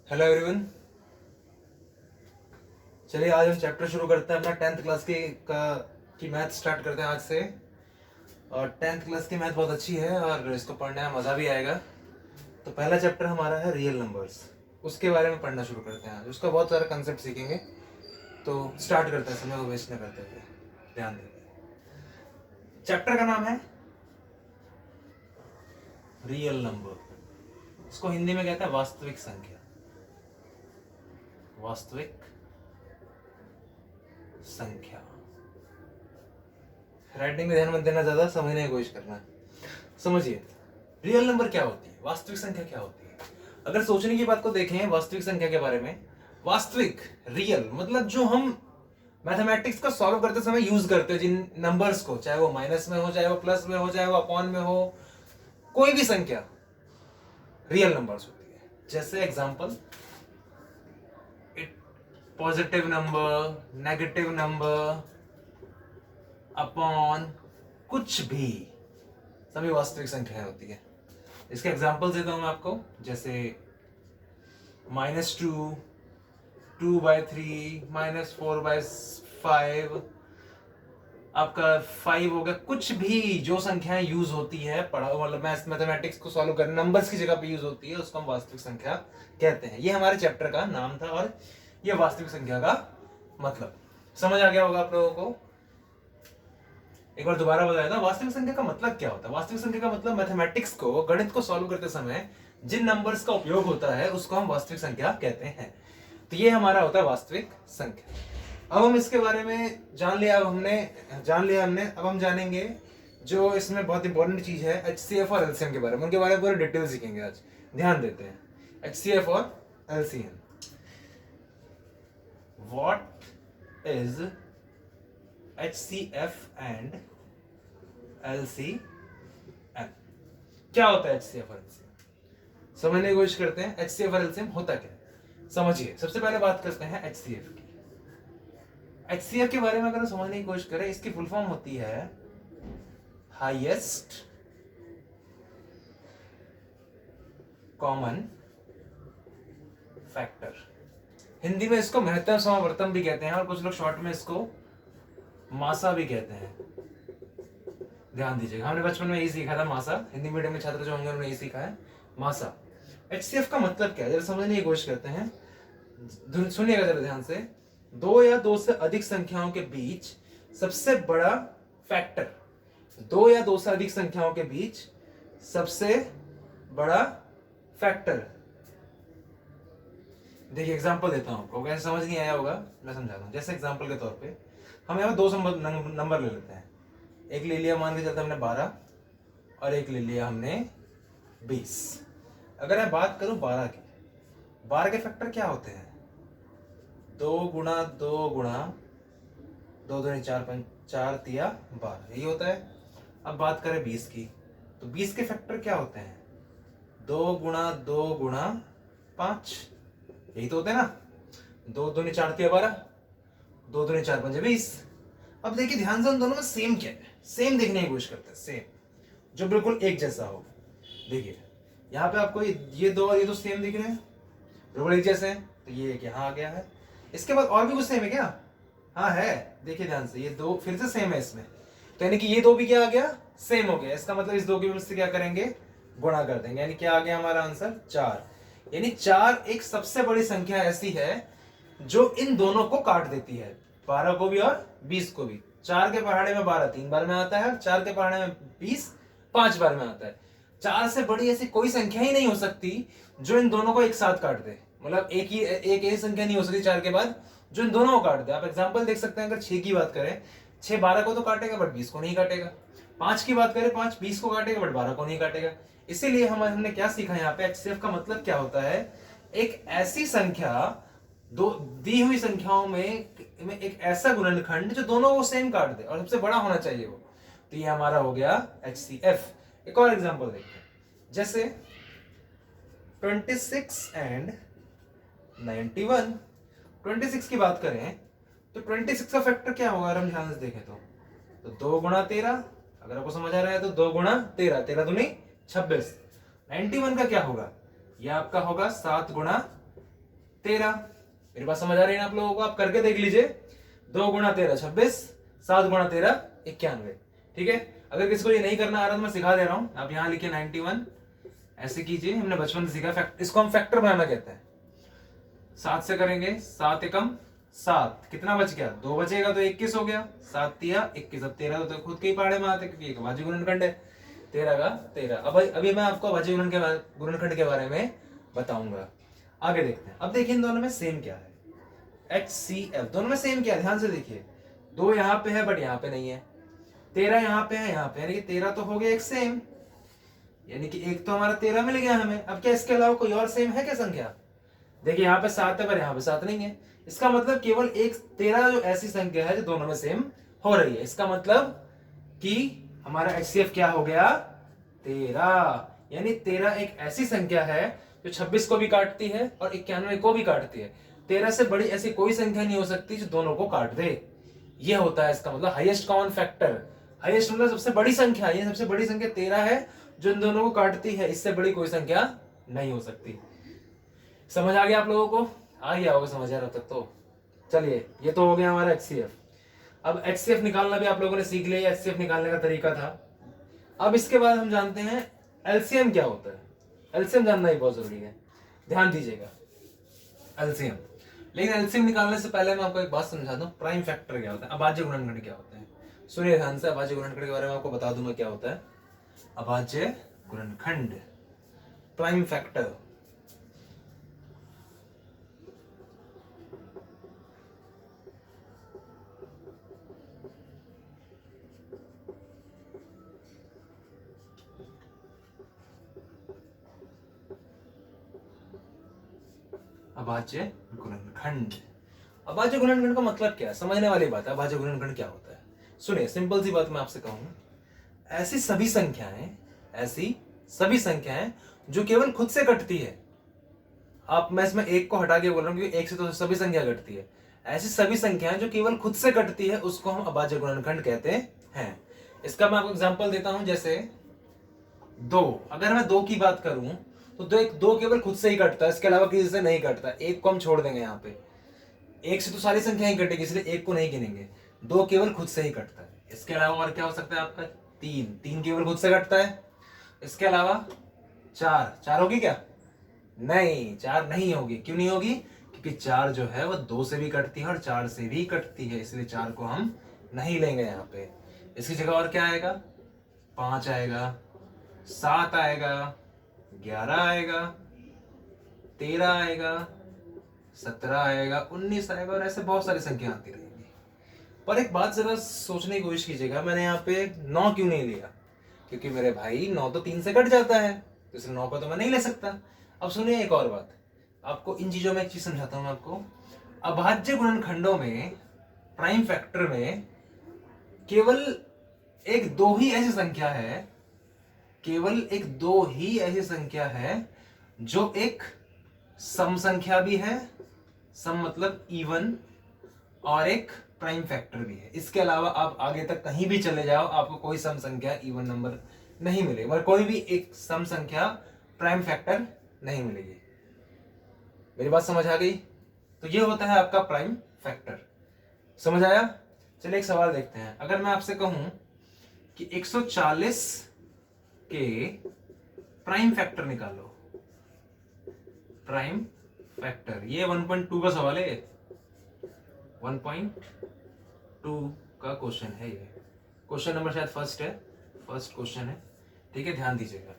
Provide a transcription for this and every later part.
Hello everyone. चलिए आज हम चैप्टर शुरू करते हैं अपना 10th क्लास की मैथ स्टार्ट करते हैं आज से। और 10th क्लास की मैथ बहुत अच्छी है और इसको पढ़ने में मज़ा भी आएगा। तो पहला चैप्टर हमारा है रियल नंबर्स, उसके बारे में पढ़ना शुरू करते हैं। उसका बहुत सारा कंसेप्ट सीखेंगे। तो स्टार्ट करते हैं समय को वेस्ट न करते हुए, ध्यान देते। चैप्टर का नाम है रियल नंबर। इसको हिंदी में कहते हैं वास्तविक संख्या। वास्तविक संख्या। राइटिंग में ध्यान मत देना, ज्यादा समझने की कोशिश करना। समझिए रियल नंबर क्या होती है, वास्तविक संख्या क्या होती है। अगर सोचने की बात को देखें वास्तविक संख्या के बारे में, वास्तविक रियल मतलब जो हम मैथमेटिक्स का सॉल्व करते समय यूज करते हैं जिन नंबर्स को, चाहे वो माइनस में हो, चाहे वो प्लस में हो, चाहे वो अपॉन में हो, कोई भी संख्या रियल नंबर्स होती है। जैसे example positive number, negative number, upon, कुछ भी, सभी वास्तविक संख्याएं होती है। इसके एग्जांपल देता हूं मैं आपको। जैसे -2, 2/3, -4/5, आपका 5 हो गया। कुछ भी जो संख्याएं यूज होती है पढ़ा, मतलब मैथमेटिक्स को सॉल्व करने नंबर्स की जगह पे यूज होती है, उसको हम वास्तविक संख्या कहते हैं। ये हमारे चैप्टर का नाम था और ये वास्तविक संख्या का मतलब समझ आ गया होगा आप लोगों को। एक बार दोबारा बताया था वास्तविक संख्या का मतलब क्या होता है। वास्तविक संख्या का मतलब मैथमेटिक्स को, गणित को सॉल्व करते समय जिन नंबर्स का उपयोग होता है उसको हम वास्तविक संख्या कहते हैं। तो ये हमारा होता है वास्तविक संख्या। अब हम इसके बारे में जान लिया, हमने अब हम जानेंगे जो इसमें बहुत इंपॉर्टेंट चीज है, HCF और LCM के बारे में। उनके बारे में पूरे डिटेल सीखेंगे आज। ध्यान देते हैं HCF और LCM। What is HCF and LCM? क्या होता है HCF और LCM? समझने की कोशिश करते हैं HCF और LCM होता क्या है। समझिए, सबसे पहले बात करते हैं HCF की। HCF के बारे में अगर समझने की कोशिश करें, इसकी फुल फॉर्म होती है हाईएस्ट कॉमन फैक्टर। हिंदी में इसको महत्तम समावर्तन भी कहते हैं और कुछ लोग शॉर्ट में इसको मासा भी कहते हैं। ध्यान दीजिएगा, हमने बचपन में यही सीखा था मासा। हिंदी मीडियम के छात्र जो होंगे उन्होंने यही सीखा है मासा। HCF का मतलब क्या है जरा समझने की कोशिश करते हैं। सुनिएगा जरा ध्यान से। दो या दो से अधिक संख्याओं के बीच सबसे बड़ा फैक्टर। दो या दो से अधिक संख्याओं के बीच सबसे बड़ा फैक्टर। देखिए एग्जांपल देता हूं आपको, अगर समझ नहीं आया होगा मैं समझाता हूं। जैसे एग्जांपल के तौर पे हम यहाँ दो नंबर ले लेते हैं। एक ले लिया, मान के चलते हमने 12 और एक ले लिया हमने 20। अगर मैं बात करूं 12 की, 12 के फैक्टर क्या होते हैं? 2 गुणा 2 गुणा 2 दूनी 4, 4 तिया 12, यही होता है। अब बात करें 20 की, तो 20 के फैक्टर क्या होते हैं? 2 गुणा 2 गुणा 5, यही तो होते हैं ना। 2 दूनी 4 तिया 12, 2 दूनी 4 5 20। अब देखिए ध्यान से, उन दोनों में सेम क्या है, सेम देखने की कोशिश करते हैं, सेम जो बिल्कुल एक जैसा हो। देखिए यहाँ पे आपको ये दो और ये दो सेम दिख रहे हैं, बिल्कुल एक जैसे हैं, तो ये एक यहाँ आ गया है। इसके बाद और भी कुछ सेम है क्या? हाँ है, देखिए ध्यान से, ये दो फिर से सेम है इसमें, तो यानी कि ये दो भी क्या आ गया? सेम हो गया। इसका मतलब इस दो की से क्या करेंगे? गुणा कर देंगे, यानी क्या आ गया हमारा आंसर? 4। यानी 4 एक सबसे बड़ी संख्या ऐसी है जो इन दोनों को काट देती है, 12 को भी और 20 को भी। 4 के पहाड़े में 12 3 बार में आता है, 4 के पहाड़े में 20 5 बार में आता है। 4 से बड़ी ऐसी कोई संख्या ही नहीं हो सकती जो इन दोनों को एक साथ काट दे। मतलब एक ही संख्या नहीं हो सकती 4 के बाद जो इन दोनों को काट दे। आप एग्जांपल देख सकते हैं, अगर 6 की बात करें, 6 12 को तो काटेगा बट 20 को नहीं काटेगा। 5 की बात करें, 5 20 को काटेगा बट 12 को नहीं काटेगा। इसीलिए हमने क्या सीखा यहाँ पे, HCF का मतलब क्या होता है? एक ऐसी संख्या, दो दी हुई संख्याओं में एक ऐसा गुणनखंड जो दोनों को सेम काट दे और सबसे बड़ा होना चाहिए वो। तो ये हमारा हो गया HCF। एक और एग्जांपल देखते हैं, जैसे 26 एंड 91। 26 की बात करें तो 26 का फैक्टर क्या होगा अगर हम ध्यान से देखें तो 2 गुणा 13। अगर आपको समझ आ रहा है तो 2 गुणा 13, 13 दूनी 26। 91 का क्या होगा? यह आपका होगा 7 गुणा 13। मेरी बात समझ आ रही है ना आप लोगों को? आप करके देख लीजिए। 2 गुणा 13 26, 7 गुणा 13 91। ठीक है, अगर किसी को ये नहीं करना आ रहा तो मैं सिखा दे रहा हूं। आप यहां लिखिए 91, ऐसे कीजिए, हमने बचपन से सीखा। इसको हम फैक्टर बनाना कहते हैं। 7 से करेंगे, 7 एकम 7, कितना बच गया? 2 बचेगा तो 21 हो गया। 7 तिया 21। अब 13 तो खुद के ही पहाड़े में आते, क्योंकि एक अभाज्य गुणनखंड है। 13 का 13। अब अभी मैं आपको अभाज्य गुणनखंड के बारे में बताऊंगा। आगे देखते हैं। अब देखिए इन दोनों में सेम क्या है। HCF दोनों में सेम क्या है, ध्यान से देखिए। 2 यहाँ पे है बट यहाँ पे नहीं है। 13 यहाँ पे है, यहाँ पे, यानी कि 13 तो हो गया एक सेम, यानी कि एक तो हमारा 13 मिल गया हमें। अब क्या इसके अलावा कोई और सेम है क्या संख्या? देखिए यहाँ पे 7 है पर यहाँ पे 7 नहीं है। इसका मतलब केवल एक 13 जो ऐसी संख्या है जो दोनों में सेम हो रही है। इसका मतलब कि हमारा HCF क्या हो गया? 13। यानी 13 एक ऐसी संख्या है जो 26 को भी काटती है और 91 को भी काटती है। 13 से बड़ी ऐसी कोई संख्या नहीं हो सकती जो दोनों को काट दे। ये होता है इसका मतलब हाईएस्ट कॉमन फैक्टर। हाईएस्ट मतलब सबसे बड़ी संख्या। ये सबसे बड़ी संख्या 13 है जो इन दोनों को काटती है। इससे बड़ी कोई संख्या नहीं हो सकती। समझ आ गया आप लोगों को? आ गया होगा समझ आ रहा तक तो। चलिए, ये तो हो गया हमारा HCF। अब HCF निकालना भी आप लोगों ने सीख लिया। HCF निकालने का तरीका था। अब इसके बाद हम जानते हैं LCM क्या होता है। LCM जानना ही बहुत जरूरी है, ध्यान दीजिएगा। LCM, लेकिन LCM निकालने से पहले मैं आपको एक बात समझा दूं। प्राइम फैक्टर क्या होता है, अभाज्य गुणनखंड क्या होता है। सुनिए ध्यान से, अभाज्य गुणनखंड के बारे में आपको बता दूं मैं क्या होता है। अभाज्य गुणनखंड, प्राइम फैक्टर। अभाज्य गुणनखंड। अभाज्य गुणनखंड का मतलब क्या है, समझने वाली बात है। अभाज्य गुणनखंड क्या होता है, सुनिए। सिंपल सी बात मैं आपसे कहूं, ऐसी सभी संख्याएं जो केवल खुद से कटती है। आप, मैं इसमें एक को हटा के बोल रहा हूं क्योंकि एक से तो सभी संख्या कटती है। ऐसी सभी संख्याएं जो केवल खुद से कटती है उसको हम अभाज्य गुणनखंड कहते हैं। इसका मैं आपको एग्जांपल देता हूं। जैसे 2, अगर मैं 2 की बात करूं तो दो केवल खुद से ही कटता है, इसके अलावा किसी से नहीं कटता। एक को हम छोड़ देंगे यहाँ पे, एक से तो सारी संख्या ही कटेगी, इसलिए एक को नहीं गिनेंगे। 2 केवल खुद से ही कटता है। इसके अलावा और क्या हो सकता है आपका? 3 केवल खुद से कटता है। इसके अलावा 4 होगी क्या? नहीं, 4 नहीं होगी। क्यों नहीं होगी? क्योंकि 4 जो है वो 2 से भी कटती है और 4 से भी कटती है, इसलिए 4 को हम नहीं लेंगे यहाँ पे। इसकी जगह और क्या आएगा? 5 आएगा, 7 आएगा, 11 आएगा, 13 आएगा, 17 आएगा, 19 आएगा, और ऐसे बहुत सारी संख्या आती रहेंगी। पर एक बात जरा सोचने की कोशिश कीजिएगा, मैंने यहाँ पे 9 क्यों नहीं लिया? क्योंकि मेरे भाई 9 तो 3 से कट जाता है, तो इसलिए 9 को तो मैं नहीं ले सकता। अब सुनिए एक और बात, आपको इन चीजों में एक चीज समझाता हूं आपको। अभाज्य गुणनखंडों में, प्राइम फैक्टर में केवल एक दो ही ऐसी संख्या है, केवल एक दो ही ऐसी संख्या है जो एक सम संख्या भी है, सम मतलब इवन, और एक प्राइम फैक्टर भी है। इसके अलावा आप आगे तक कहीं भी चले जाओ, आपको कोई सम संख्या इवन नंबर नहीं मिलेगी, मतलब कोई भी एक सम संख्या प्राइम फैक्टर नहीं मिलेगी। मेरी बात समझ आ गई? तो ये होता है आपका प्राइम फैक्टर। समझ आया? चलिए एक सवाल देखते हैं। अगर मैं आपसे कहूं कि 140 के प्राइम फैक्टर निकालो, प्राइम फैक्टर, ये 1.2 का सवाल है, 1.2 का क्वेश्चन है। ये क्वेश्चन नंबर शायद फर्स्ट क्वेश्चन है। ठीक है, ध्यान दीजिएगा।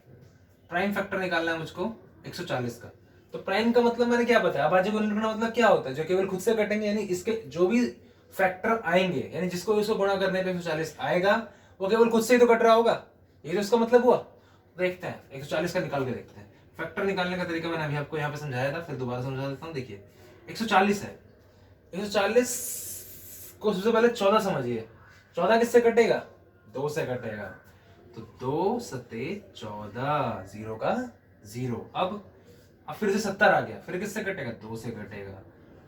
प्राइम फैक्टर निकालना है मुझको 140 का। तो प्राइम का मतलब मैंने क्या बताया, अभाज्य गुणनखंड का मतलब क्या होता है? जो केवल खुद से कटेंगे, यानी इसके जो भी फैक्टर आएंगे, यानी जिसको इसको गुणा करने पे 140 आएगा, वो केवल खुद से ही तो कट रहा होगा। ये तो इसका मतलब हुआ। देखते हैं 140 का निकाल के देखते हैं। फैक्टर निकालने का तरीका मैंने अभी आपको यहाँ पे समझाया था, फिर दोबारा समझा देता हूँ। देखिए 140 है, 140 को सबसे पहले 14 समझिए। 14 किससे कटेगा? 2 से कटेगा। तो 2 सते 14, 0 का 0। अब फिर से 70 आ गया, फिर किससे कटेगा? 2 से कटेगा।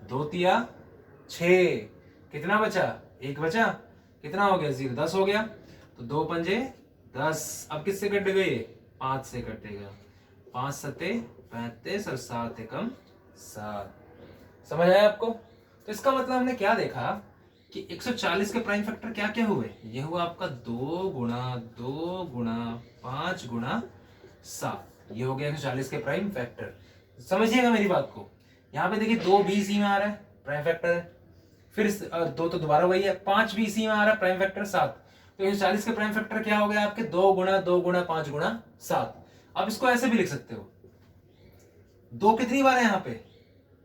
2 तिया 6, कितना बचा? 1 बचा, कितना हो गया? 0, 10 हो गया। तो 2 पंजे 10। अब किससे कटेगा? ये 5 से कटेगा। 5 सते 35 और 7 एकम 7। समझ आया आपको? तो इसका मतलब हमने क्या देखा कि 140 के प्राइम फैक्टर क्या क्या हुए, ये हुआ आपका 2 गुणा 5 गुणा 7, ये हो गया 140 के प्राइम फैक्टर। समझिएगा मेरी बात को, यहाँ पे देखिए 2 भी इसी में आ रहा है, प्राइम फैक्टर है, फिर 2 तो दोबारा वही है, 5 भी इसी में आ रहा है, प्राइम फैक्टर 7, तो 140 के प्राइम फैक्टर क्या हो गया आपके 2 गुणा 5 गुणा 7। अब इसको ऐसे भी लिख सकते हो, 2 कितनी बार है यहाँ पे,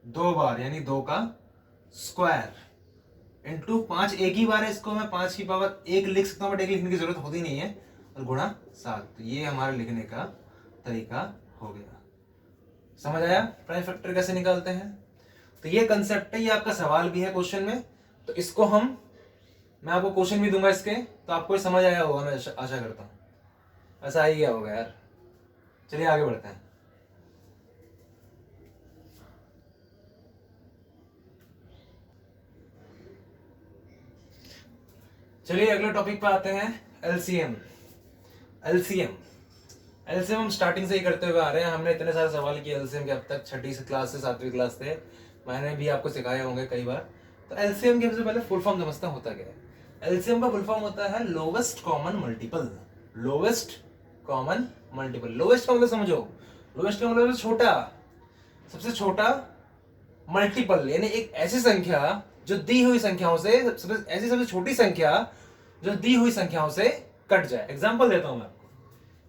2 बार, यानी 2 का स्क्वायर इंटू 5 एक ही बार है, इसको मैं 5 की पावर 1 लिख सकता हूँ, बट 1 लिखने की जरूरत होती नहीं है, और गुणा 7, तो ये हमारे लिखने का तरीका हो गया। समझ आया प्राइम फैक्टर कैसे निकालते हैं? तो ये कंसेप्ट है, ये आपका सवाल भी है क्वेश्चन में, तो इसको मैं आपको क्वेश्चन भी दूंगा इसके, तो आपको समझ आया होगा, मैं आशा करता हूँ ऐसा ही गया होगा यार। चलिए आगे बढ़ते हैं। चलिए अगले टॉपिक पे आते हैं, एलसीएम। एलसीएम हम स्टार्टिंग से ही करते हुए आ रहे हैं, हमने इतने सारे सवाल किए एलसीएम के अब तक, 6ठी क्लास से 7वीं क्लास से, मैंने भी आपको सिखाए होंगे कई बार। तो एलसीएम के सबसे पहले फुल फॉर्म समझते हैं होता क्या है। एलसीएम का फुल फॉर्म होता है lowest common multiple. Lowest common multiple, lowest का मतलब समझो, लोवेस्ट का मतलब छोटा, सबसे छोटा मल्टीपल, यानी एक ऐसी संख्या जो दी हुई संख्याओं से ऐसी सबसे छोटी संख्या जो दी हुई संख्याओं से कट जाए। एग्जांपल देता हूं मैं आपको,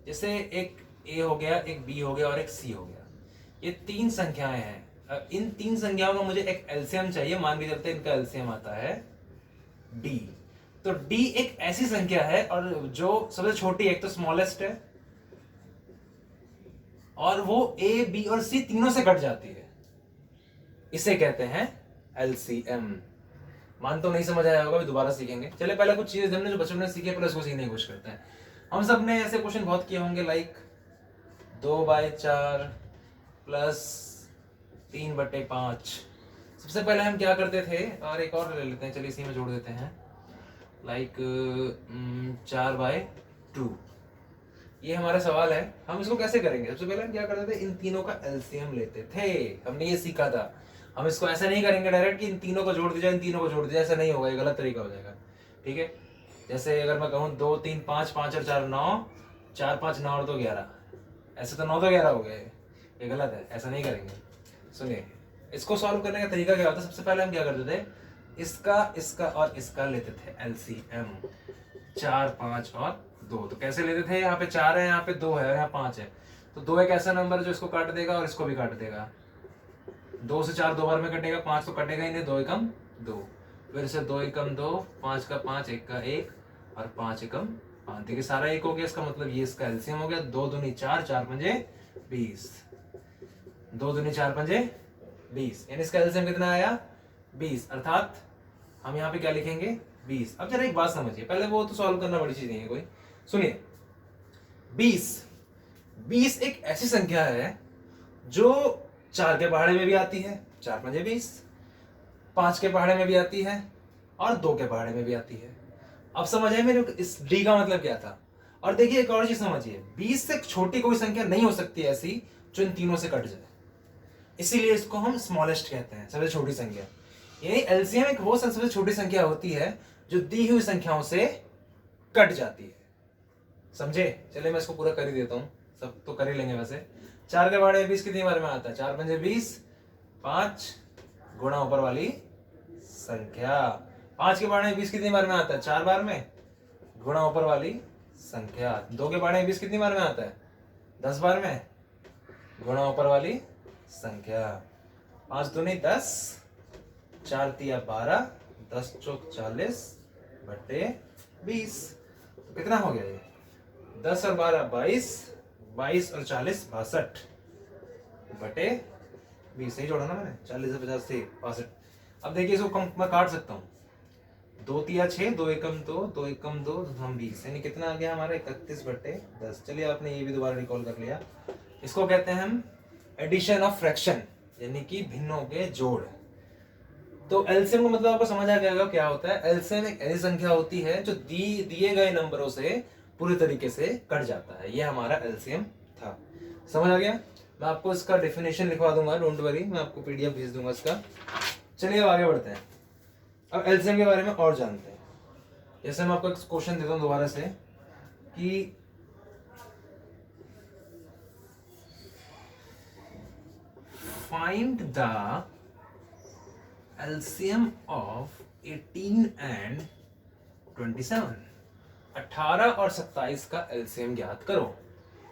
जैसे एक ए हो गया, एक बी हो गया और एक सी हो गया, ये 3 संख्याएं हैं। इन 3 संख्याओं का मुझे एक एलसीएम चाहिए, मान के चलते इनका एलसीएम आता है डी। तो डी एक ऐसी संख्या है और जो सबसे छोटी, एक तो स्मॉलेस्ट है, और वो ए बी और सी तीनों से कट जाती है, इसे कहते हैं एलसीएम। मान तो नहीं समझ आया होगा, दोबारा सीखेंगे। चले पहले कुछ चीजें हमने जो बचपन में सीखे पहले उसको सीखने की कोशिश करते हैं। हम सब ने ऐसे क्वेश्चन बहुत किए होंगे, लाइक 2/4 प्लस 3/5। सबसे पहले हम क्या करते थे, और एक और ले लेते हैं, चलिए इसी में जोड़ देते हैं, लाइक 4/2। ये हमारा सवाल है, हम इसको कैसे करेंगे। सबसे पहले हम क्या करते थे, इन तीनों का एलसीएम लेते थे, हमने ये सीखा था। हम इसको ऐसा नहीं करेंगे डायरेक्ट कि इन तीनों को जोड़ दिया, इन तीनों को जोड़ दिया, ऐसा नहीं होगा, ये गलत तरीका हो जाएगा। ठीक है, जैसे अगर मैं कहूँ 2 3 5, 5 और 4 9, 4 5 9 और 2 11, ऐसे तो 9 तो 11 हो गए, ये गलत है, ऐसा नहीं करेंगे। सुनिए, इसको सॉल्व करने का तरीका क्या होता है, सबसे पहले हम क्या करते थे, इसका और इसका लेते थे एलसीएम, 4 5 और 2। तो कैसे लेते थे, यहाँ पे 4 है, यहाँ पे 2 है और यहाँ 5 है, तो 2 एक ऐसा नंबर है जो इसको काट देगा और इसको भी काट देगा। 2 से 4 2 बार में कटेगा, 5 तो कटेगा ही नहीं, 2 एकम 2, फिर से 2 एकम 2, 5 का 5, 1 का 1 और 5 एकम 5। देखिए सारा 1 हो गया, इसका मतलब ये इसका एलसीएम हो गया। 2 दूनी 4, 4 पंजे 20, 2 दूनी 4 पंजे 20, यानी इसका एलसीएम कितना आया 20, अर्थात हम यहाँ पे क्या लिखेंगे 20। अब जरा एक बात समझिए, पहले वो तो सॉल्व करना बड़ी चीज नहीं है कोई, सुनिए 20 एक ऐसी संख्या है जो 4 के पहाड़े में भी आती है, 4 पंजे 20, 5 के पहाड़े में भी आती है और 2 के पहाड़े में भी आती है। अब समझ आए मेरे इस डी का मतलब क्या था। और देखिए एक और चीज समझिए, 20 से छोटी कोई संख्या नहीं हो सकती ऐसी जो इन तीनों से कट जाए, इसीलिए इसको हम स्मॉलेस्ट कहते हैं, सबसे छोटी संख्या। यानी एलसीएम एक वो सबसे छोटी संख्या होती है जो दी हुई संख्याओं से कट जाती है, समझे। चलिए मैं इसको पूरा कर ही देता हूं, सब तो कर ही लेंगे वैसे। 4 के पहाड़े 20 कितनी बार में आता है, 4 पंजे 20, 5 गुणा ऊपर वाली संख्या। 5 के पहाड़े 20 कितनी बार में आता है, 4 बार में, गुणा ऊपर वाली संख्या। 2 के पहाड़े 20 कितनी बार में आता है, 10 बार में, गुणा ऊपर वाली संख्या। 5 दूनी 10, 4 तिया 12, 10 चौक 40 बटे 20। तो कितना हो गया ये, 10 और 12 22, 22 और 40 62 बटे 20। सही जोड़ा ना मैंने, 40 से 50 से 62। अब देखिए इसको मैं काट सकता हूँ, 2 तिया 6, 2 एकम 2, 2 एकम 2, हम 20, यानी कितना आ गया हमारा 31 बटे 10। चलिए आपने ये भी दोबारा रिकॉल कर लिया। इसको कहते हैं हम एडिशन ऑफ फ्रैक्शन, यानी कि भिन्नों के जोड़। तो एलसीएम का मतलब आपको समझ आ गया क्या होता है। एलसीएम एक ऐसी संख्या होती है जो दिए गए नंबरों से पूरी तरीके से कट जाता है, ये हमारा एलसीएम था। समझ आ गया। मैं आपको इसका डेफिनेशन लिखवा दूंगा, डोंट वरी, मैं आपको पीडीएफ भेज दूंगा इसका। चलिए अब आगे बढ़ते हैं, अब एलसीएम के बारे में और जानते हैं। जैसे मैं आपको एक क्वेश्चन देता हूँ दोबारा से कि find the LCM of 18 and 27, 18 और 27 का एलसीएम ज्ञात करो।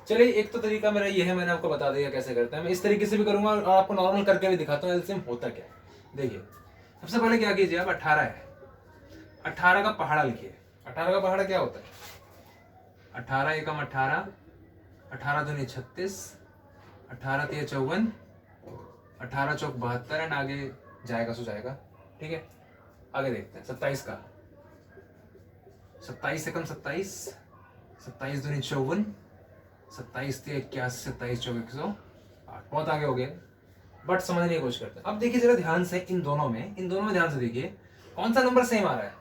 चलिए एक तो तरीका मेरा ये है, मैंने आपको बता दिया कैसे करते हैं। मैं इस तरीके से भी करूंगा और आपको नॉर्मल करके भी दिखाता हूँ एलसीएम होता क्या है। देखिए सबसे पहले क्या कीजिए आप, 18 है, 18 का पहाड़ा लिखिए। 18 का पहाड़ा क्या होता है? 18 एकम 18, 18 दूनी 36, 18 तिया 54, 18 चौक 72 एंड आगे जाएगा सो जाएगा। ठीक है, आगे देखते हैं 27 का। 27 एकम 27, 27 दूनी 54, 27 तिया 81, 27 चौक 108। बहुत आगे हो गए बट समझने की कोशिश करते हैं। अब देखिए जरा ध्यान से, इन दोनों में ध्यान से देखिए कौन सा नंबर सेम आ रहा है।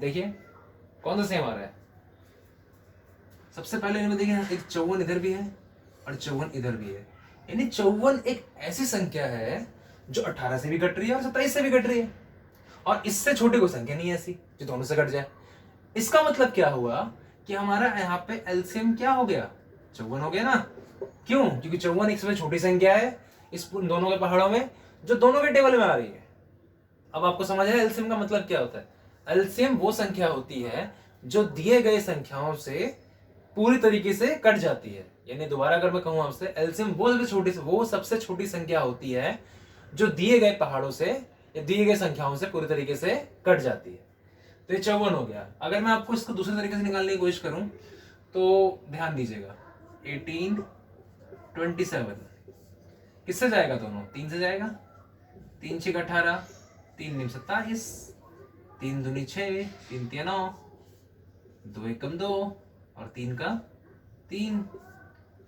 देखिए कौन सा सेम आ रहा है। सबसे पहले इनमें देखिए एक 54 इधर भी है और 54 इधर भी है, यानी 54 एक ऐसी संख्या है जो 18 से भी कट रही है और 27 से भी कट रही है, और इससे छोटी कोई संख्या नहीं है ऐसी जो दोनों से कट जाए। इसका मतलब क्या हुआ कि हमारा यहाँ पे एलसीएम क्या हो गया, 54 हो गया ना। क्यों? क्योंकि 54 एक सबसे छोटी संख्या है इस दोनों के पहाड़ों में जो दोनों के टेबल में आ रही है। अब आपको समझ आया एलसीएम का मतलब क्या होता है। एलसीएम वो संख्या होती है जो दिए गए संख्याओं से पूरी तरीके से कट जाती है। यानी दोबारा अगर मैं कहूं आपसे, एलसीएम वो सबसे छोटी संख्या होती है जो दिए गए पहाड़ों से या दिए गए संख्याओं से पूरी तरीके से कट जाती है। तो ये 54 हो गया। अगर मैं आपको इसको दूसरे तरीके से निकालने की कोशिश करूं तो ध्यान दीजिएगा, 18 27 किससे जाएगा? दोनों 3 से जाएगा। 3 6 18, 3 9 27, 3 दूनी 6, 3 तिया 9, 2 एकम 2 और 3 का 3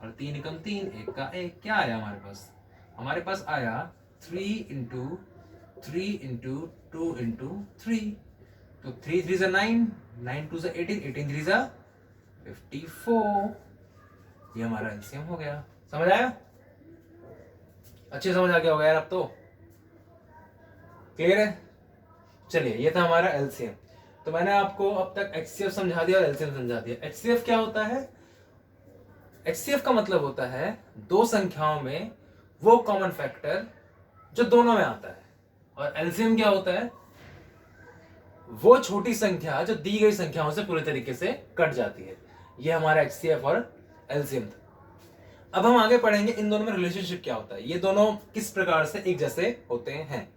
और 3 एकम 3, 1 का 1। क्या आया हमारे पास? हमारे पास आया 3 इंटू 3 इंटू 2 इंटू 3। तो 3 3 9, 9 2 18, 18 3 54। ये हमारा एलसीएम हो गया। समझ आया? अच्छे समझ आ गया होगा यार, अब तो क्लियर है। चलिए ये था हमारा एलसीएम। तो मैंने आपको अब तक एचसीएफ समझा दिया और एलसीएम समझा दिया। एचसीएफ क्या होता है? एचसीएफ का मतलब होता है दो संख्याओं में वो कॉमन फैक्टर जो दोनों में आता है, और एलसीएम क्या होता है? वो छोटी संख्या जो दी गई संख्याओं से पूरे तरीके से कट जाती है। ये हमारा एचसीएफ और एलसीएम था। अब हम आगे पढ़ेंगे इन दोनों में रिलेशनशिप क्या होता है, ये दोनों किस प्रकार से एक जैसे होते हैं।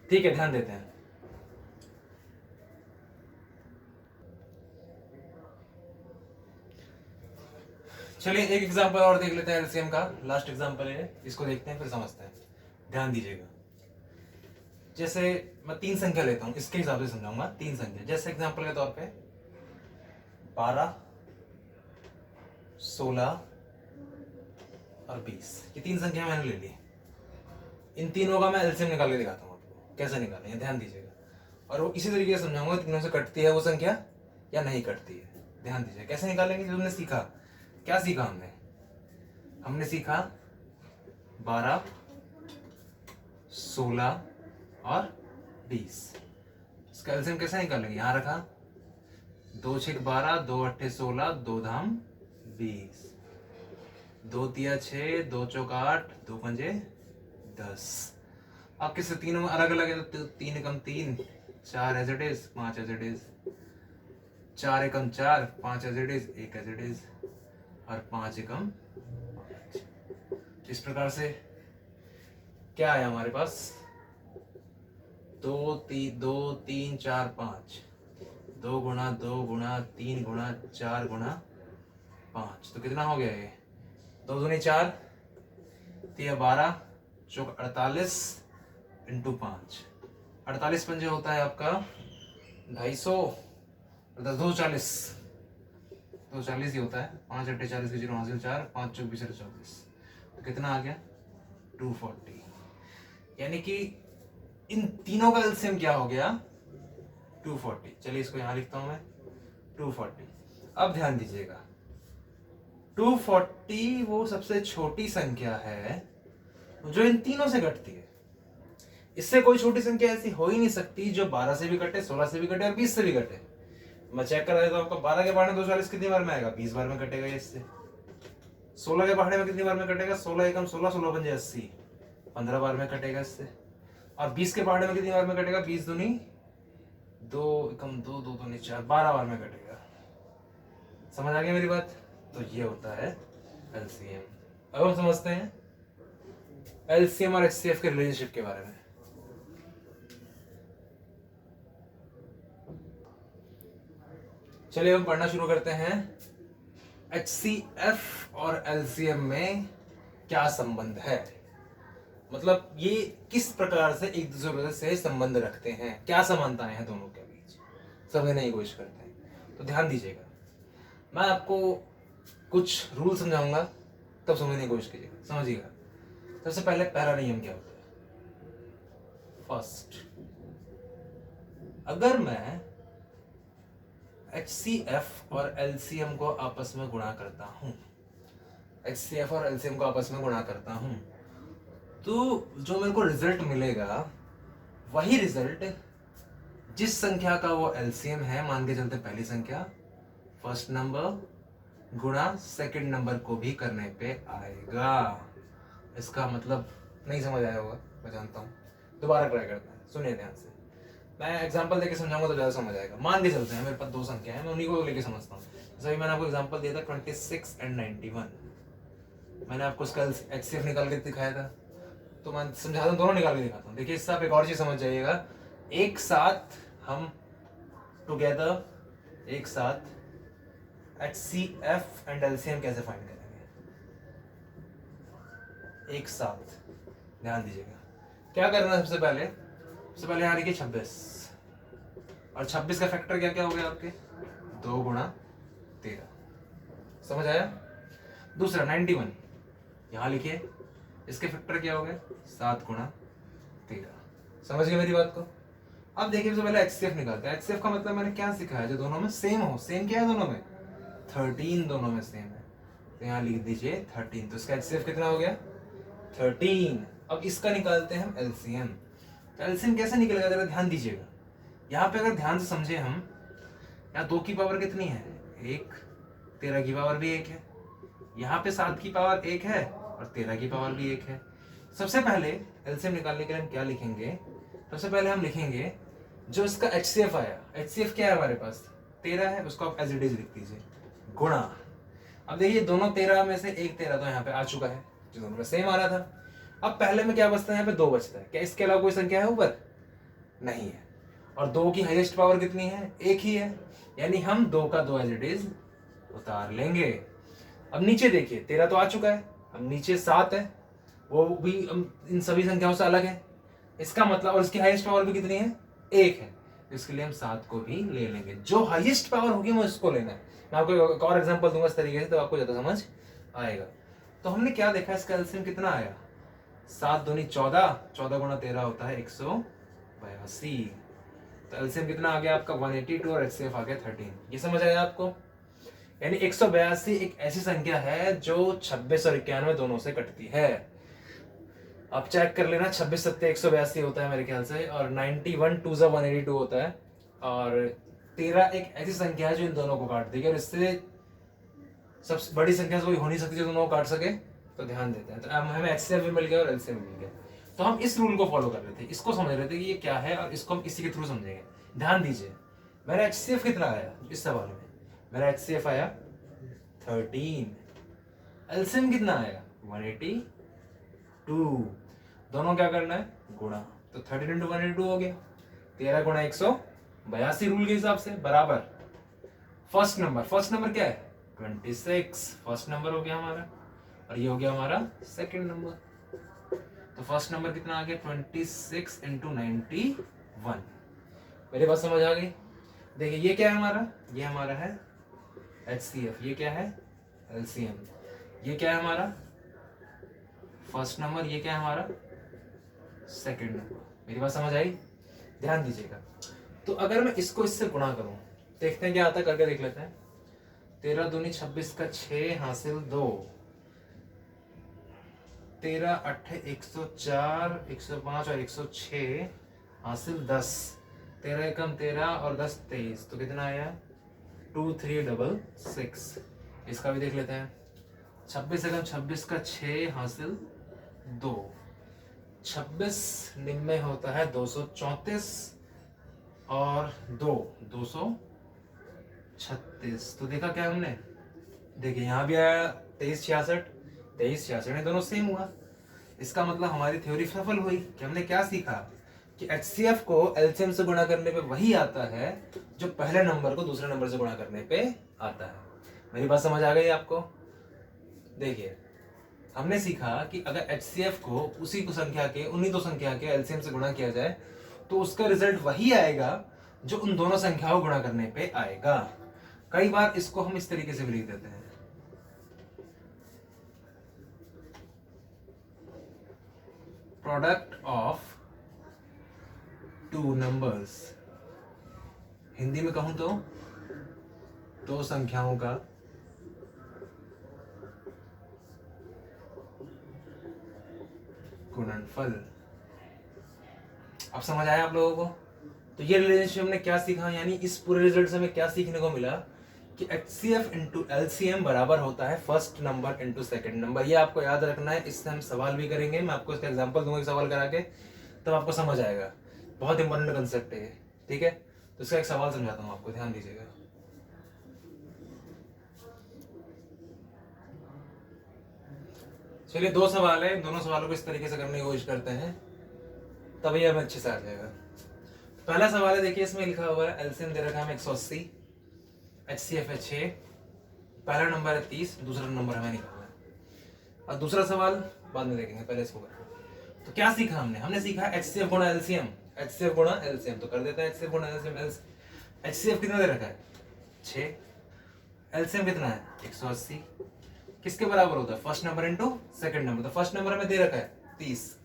ठीक है, ध्यान देते हैं। चलिए एक एग्जांपल और देख लेते हैं एलसीएम का। लास्ट एग्जांपल है, इसको देखते हैं फिर समझते हैं। ध्यान दीजिएगा। जैसे मैं 3 संख्या लेता हूं, इसके हिसाब से समझाऊंगा। 3 संख्या, जैसे एग्जांपल के तौर पे 12 16 और 20, ये 3 संख्या मैंने ले ली। इन तीनों का मैं एलसीएम निकाल के दिखाता हूँ आपको कैसे निकालें, ध्यान दीजिएगा। और वो इसी तरीके से समझाऊंगा तीनों से कटती है वो संख्या या नहीं कटती है। ध्यान दीजिए कैसे निकालेंगे। जो हमने सीखा, क्या सीखा हमने सीखा 12 16 और 20। इसका एलसीएम कैसे निकालेंगे? यहां रखा 2 6 12, 2 8 16, 2 धाम 20, 2 तिया 6, 2 चौक 8, 2 पंजे 10। अब किससे तीनों में अलग अलग है तो 3 एकम 3, 4 as it is, 5 as it is, 4 एकम 4, 5 as it is, 1 as it is और 5 एकम 5। इस प्रकार से क्या आया हमारे पास? 2 3 4 5, 2 गुणा 2 गुणा 3 गुणा 4 गुणा 5। तो कितना हो गया ये? 2 दूनी 4, 3 12, चौक 48 इंटू 5। 48 पंजे होता है आपका 250, 2 40, 2 40 ही होता है। 5 8 40 की 0 हासिल 4, 5 चौक 20 24। तो कितना आ गया? 240। यानी कि इन तीनों का एलसीएम क्या हो गया? 240। चलिए इसको यहां लिखता हूं मैं 240। अब ध्यान दीजिएगा, 240 वो सबसे छोटी संख्या है जो इन तीनों से घटती है। इससे कोई छोटी संख्या ऐसी हो ही नहीं सकती जो 12 से भी घटे, 16 से भी घटे और 20 से भी घटे। मैं चेक करा देता हूं आपको। 12 के पहाड़े 240 कितनी बार में आएगा? 20 बार में कटेगा इससे। 16 के पहाड़े में कितनी बार में कटेगा? 16 एकम 16, 16 पंजे 80, 15 बार में कटेगा इससे। और 20 के पहाड़े में कितनी बार में कटेगा? 20 दूनी 2 एकम 2, 2 दूनी 4, 12 बार में कटेगा। समझ आ गई मेरी बात? तो ये होता है एलसीएम। अब हम समझते हैं एलसीएम और एचसीएफ के रिलेशनशिप के बारे में। चलिए हम पढ़ना शुरू करते हैं। एचसीएफ और एलसीएम में क्या संबंध है, मतलब ये किस प्रकार से एक दूसरे से संबंध रखते हैं, क्या समानताएं हैं दोनों के बीच, समझने की कोशिश करते हैं। तो ध्यान दीजिएगा, मैं आपको कुछ रूल समझाऊंगा, तब समझने की कोशिश कीजिएगा, समझिएगा। सबसे पहले पहला नियम क्या होता है? फर्स्ट, अगर मैं HCF और LCM को आपस में गुणा करता हूं, HCF और LCM को आपस में गुणा करता हूं, तो जो मेरे को रिजल्ट मिलेगा वही रिजल्ट जिस संख्या का वो LCM है, मान के चलते पहली संख्या, फर्स्ट नंबर गुणा सेकंड नंबर को भी करने पे आएगा। इसका मतलब नहीं समझ आया होगा, मैं जानता हूँ, दोबारा ट्राई करते हैं, सुनिए ध्यान से। मैं एग्जांपल देके समझाऊंगा तो ज़्यादा समझ आएगा। मान के चलते हैं मेरे पास दो संख्या है, मैं उन्हीं को लेके समझता हूँ। जैसे अभी मैंने आपको एग्जांपल दिया था 26 और 91। मैंने आपको उसका HCF निकाल के दिखाया था, तो मैं समझाता हूँ, दोनों निकाल के दिखाता हूँ। देखिए इससे आप एक और चीज़ समझ जाइएगा। एक साथ हम टुगेदर, एक साथ HCF एंड LCM कैसे फाइंड करेंगे एक साथ, ध्यान दीजिएगा। क्या करना है? सबसे पहले यहाँ लिखिए 26, और 26 का फैक्टर क्या क्या हो गया आपके? 2 गुणा 13, समझ आया? दूसरा 91, यहाँ लिखिए, इसके फैक्टर क्या हो गए? 7 गुणा 13, समझ गए मेरी बात को? अब देखिए सबसे पहले HCF निकालते हैं। HCF का मतलब मैंने क्या सिखाया? जो दोनों में सेम हो। सेम क्या है दोनों में? 13 दोनों में सेम है, तो यहाँ लिख दीजिए 13। तो इसका HCF कितना हो गया? 13। अब इसका निकालते हैं हम LCM। तो LCM कैसे निकलेगा जरा ध्यान दीजिएगा। यहाँ पे अगर ध्यान से समझे हम, यहाँ 2 की पावर कितनी है? 1, 13 की पावर भी 1 है, यहाँ पे 7 की पावर 1 है और 13 की पावर भी 1 है। सबसे पहले LCM निकालने के लिए हम क्या लिखेंगे? सबसे पहले हम लिखेंगे जो इसका HCF आया। HCF क्या है हमारे पास? 13 है, उसको आप एज इट इज लिख दीजिए, गुणा। अब देखिए दोनों 13 में से एक 13 तो यहाँ पे आ चुका है, जो दोनों में सेम आ रहा था। अब पहले में क्या बचता है? यहाँ पे 2 बचता है। क्या इसके अलावा कोई संख्या है ऊपर? नहीं है। और 2 की हाईएस्ट पावर कितनी है? 1 ही है, यानी हम 2 का 2 एज इट इज उतार लेंगे। अब नीचे देखिए 13 तो आ चुका है, अब नीचे 7 है, वो भी इन सभी संख्याओं से अलग है। इसका मतलब, और इसकी हाईएस्ट पावर भी कितनी है? 1 है, इसके लिए हम 7 को भी ले लेंगे। जो हाईएस्ट पावर होगी मैं उसको लेना है। मैं आपको एक और एग्जांपल दूंगा इस तरीके से, तो आपको ज्यादा समझ आएगा। तो हमने क्या देखा? इसका एलसीएम कितना आया? 7 दूनी 14, 14 गुणा 13 होता है 182। तो एलसीएम कितना आ गया आपका? 182 और एचसीएफ आ गया 13। ये समझ आया आपको? यानी 182 एक ऐसी संख्या है जो 26 और 91 दोनों से कटती है। आप चेक कर लेना, 26 सत्ते 182 होता है मेरे ख्याल से, और 91 2 182 होता है, और 13 एक ऐसी संख्या है जो इन दोनों को काट देगी, और इससे सबसे बड़ी संख्या कोई हो नहीं सकती जो दोनों को काट सके। तो ध्यान देते हैं। तो हमें HCF भी मिल गया और LCM भी मिल गया। तो हम इस रूल को फॉलो कर रहे थे, इसको समझ रहे थे कि ये क्या है, और इसको हम इसी के थ्रू समझेंगे। ध्यान दीजिए, मेरा HCF कितना आया इस सवाल में? मेरा HCF आया 13। LCM कितना आया? 182। दोनों क्या करना है? गुणा। तो 13 इंटू 182 हो गया 13 गुणा 182 रूल के हिसाब से बराबर फर्स्ट नंबर क्या है? 26, फर्स्ट नंबर हो गया हमारा, और ये हो गया हमारा सेकंड नंबर। तो फर्स्ट नंबर कितना आ गया? 26 इंटू 91। मेरी बात समझ आ गई? देखिए ये क्या है हमारा? ये हमारा है HCF, ये क्या है? LCM, ये क्या है हमारा? फर्स्ट नंबर, ये क्या है हमारा? Second number. मेरी बात समझ आई? ध्यान दीजिएगा। तो अगर मैं इसको इससे गुणा करूं, देखते हैं क्या आता है, करके देख लेते हैं। 13 दूनी 26 का 6 हासिल 2, 13 8 104, 105 और 106 हासिल 10, 13 एकम 13 और 10 23, तो कितना आया 2366। इसका भी देख लेते हैं। 26 एकम 26 का 6 हासिल 2, 26 निम्न होता है 234 और 2 236। तो देखा क्या हमने, देखिए यहाँ भी आया 2366, 2366 में दोनों सेम हुआ। इसका मतलब हमारी थ्योरी सफल हुई कि हमने क्या सीखा कि HCF को LCM से गुणा करने पे वही आता है जो पहले नंबर को दूसरे नंबर से गुणा करने पे आता है। मेरी बात समझ आ गई आपको? देखिए हमने सीखा कि अगर HCF को उसी को संख्या के उन्हीं दो संख्या के LCM से गुणा किया जाए तो उसका रिजल्ट वही आएगा जो उन दोनों संख्याओं को गुणा करने पे आएगा। कई बार इसको हम इस तरीके से भी लिख देते हैं, product of two numbers. Hindi में कहूं तो दो संख्याओं का गुणनफल। अब समझ आया आप लोगों को? तो ये रिलेशनशिप हमने क्या सीखा, यानी इस पूरे रिजल्ट से हमें क्या सीखने को मिला कि HCF इंटू LCM बराबर होता है first number into second number. ये आपको याद रखना है। इससे हम सवाल भी करेंगे, मैं आपको इसका एग्जांपल दूंगा सवाल करा के, तब आपको समझ आएगा। बहुत इंपॉर्टेंट कंसेप्ट है ये, ठीक है? तो इसका एक सवाल समझाता हूँ आपको, ध्यान दीजिएगा। चलिए दो सवाल है, दोनों सवालों को इस तरीके से करने की कोशिश करते हैं, तभी हमें अच्छे से आ जाएगा। पहला सवाल है, देखिए इसमें लिखा हुआ है LCM दे रखा है हमें 180, HCF है 6, पहला नंबर है 30, दूसरा नंबर हमें निकालना है। और दूसरा सवाल बाद में देखेंगे, पहले इसको करें। तो क्या सीखा हमने सीखा HCF गुणा LCM, HCF गुणा LCM। तो कर देते हैं HCF गुणा LCM। HCF कितना दे रखा है 6, LCM कितना है 180, किसके बराबर होता है first number into second number. तो फर्स्ट नंबर हमें दे रखा है 30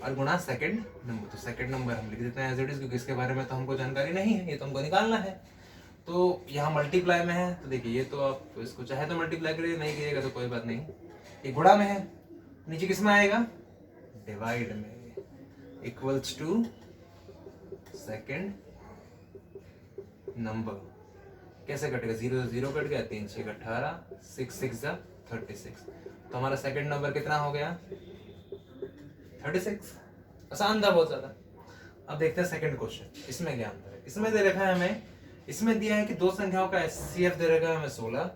और गुणा सेकंड नंबर, तो सेकंड नंबर हम लिख देते हैं एज इट इज, क्योंकि इसके बारे में तो हमको जानकारी नहीं है, ये तो हमको निकालना है। तो यहाँ मल्टीप्लाई में है, तो देखिए ये तो आप इसको चाहे तो मल्टीप्लाई करिए, नहीं कीजिएगा तो कोई बात नहीं। ये गुणा में है, नीचे किस में आएगा डिवाइड में, इक्वल्स टू सेकंड नंबर। कैसे कटेगा, 0 से 0 कट गया, 3 6 18, 6 6 36। तो हमारा सेकंड नंबर कितना हो गया 36। आसान था बहुत ज्यादा। अब देखते हैं सेकंड क्वेश्चन, इसमें क्या अंतर है। इसमें दे रखा है हमें, इसमें दिया है कि दो संख्याओं का HCF दे रखा है हमें 16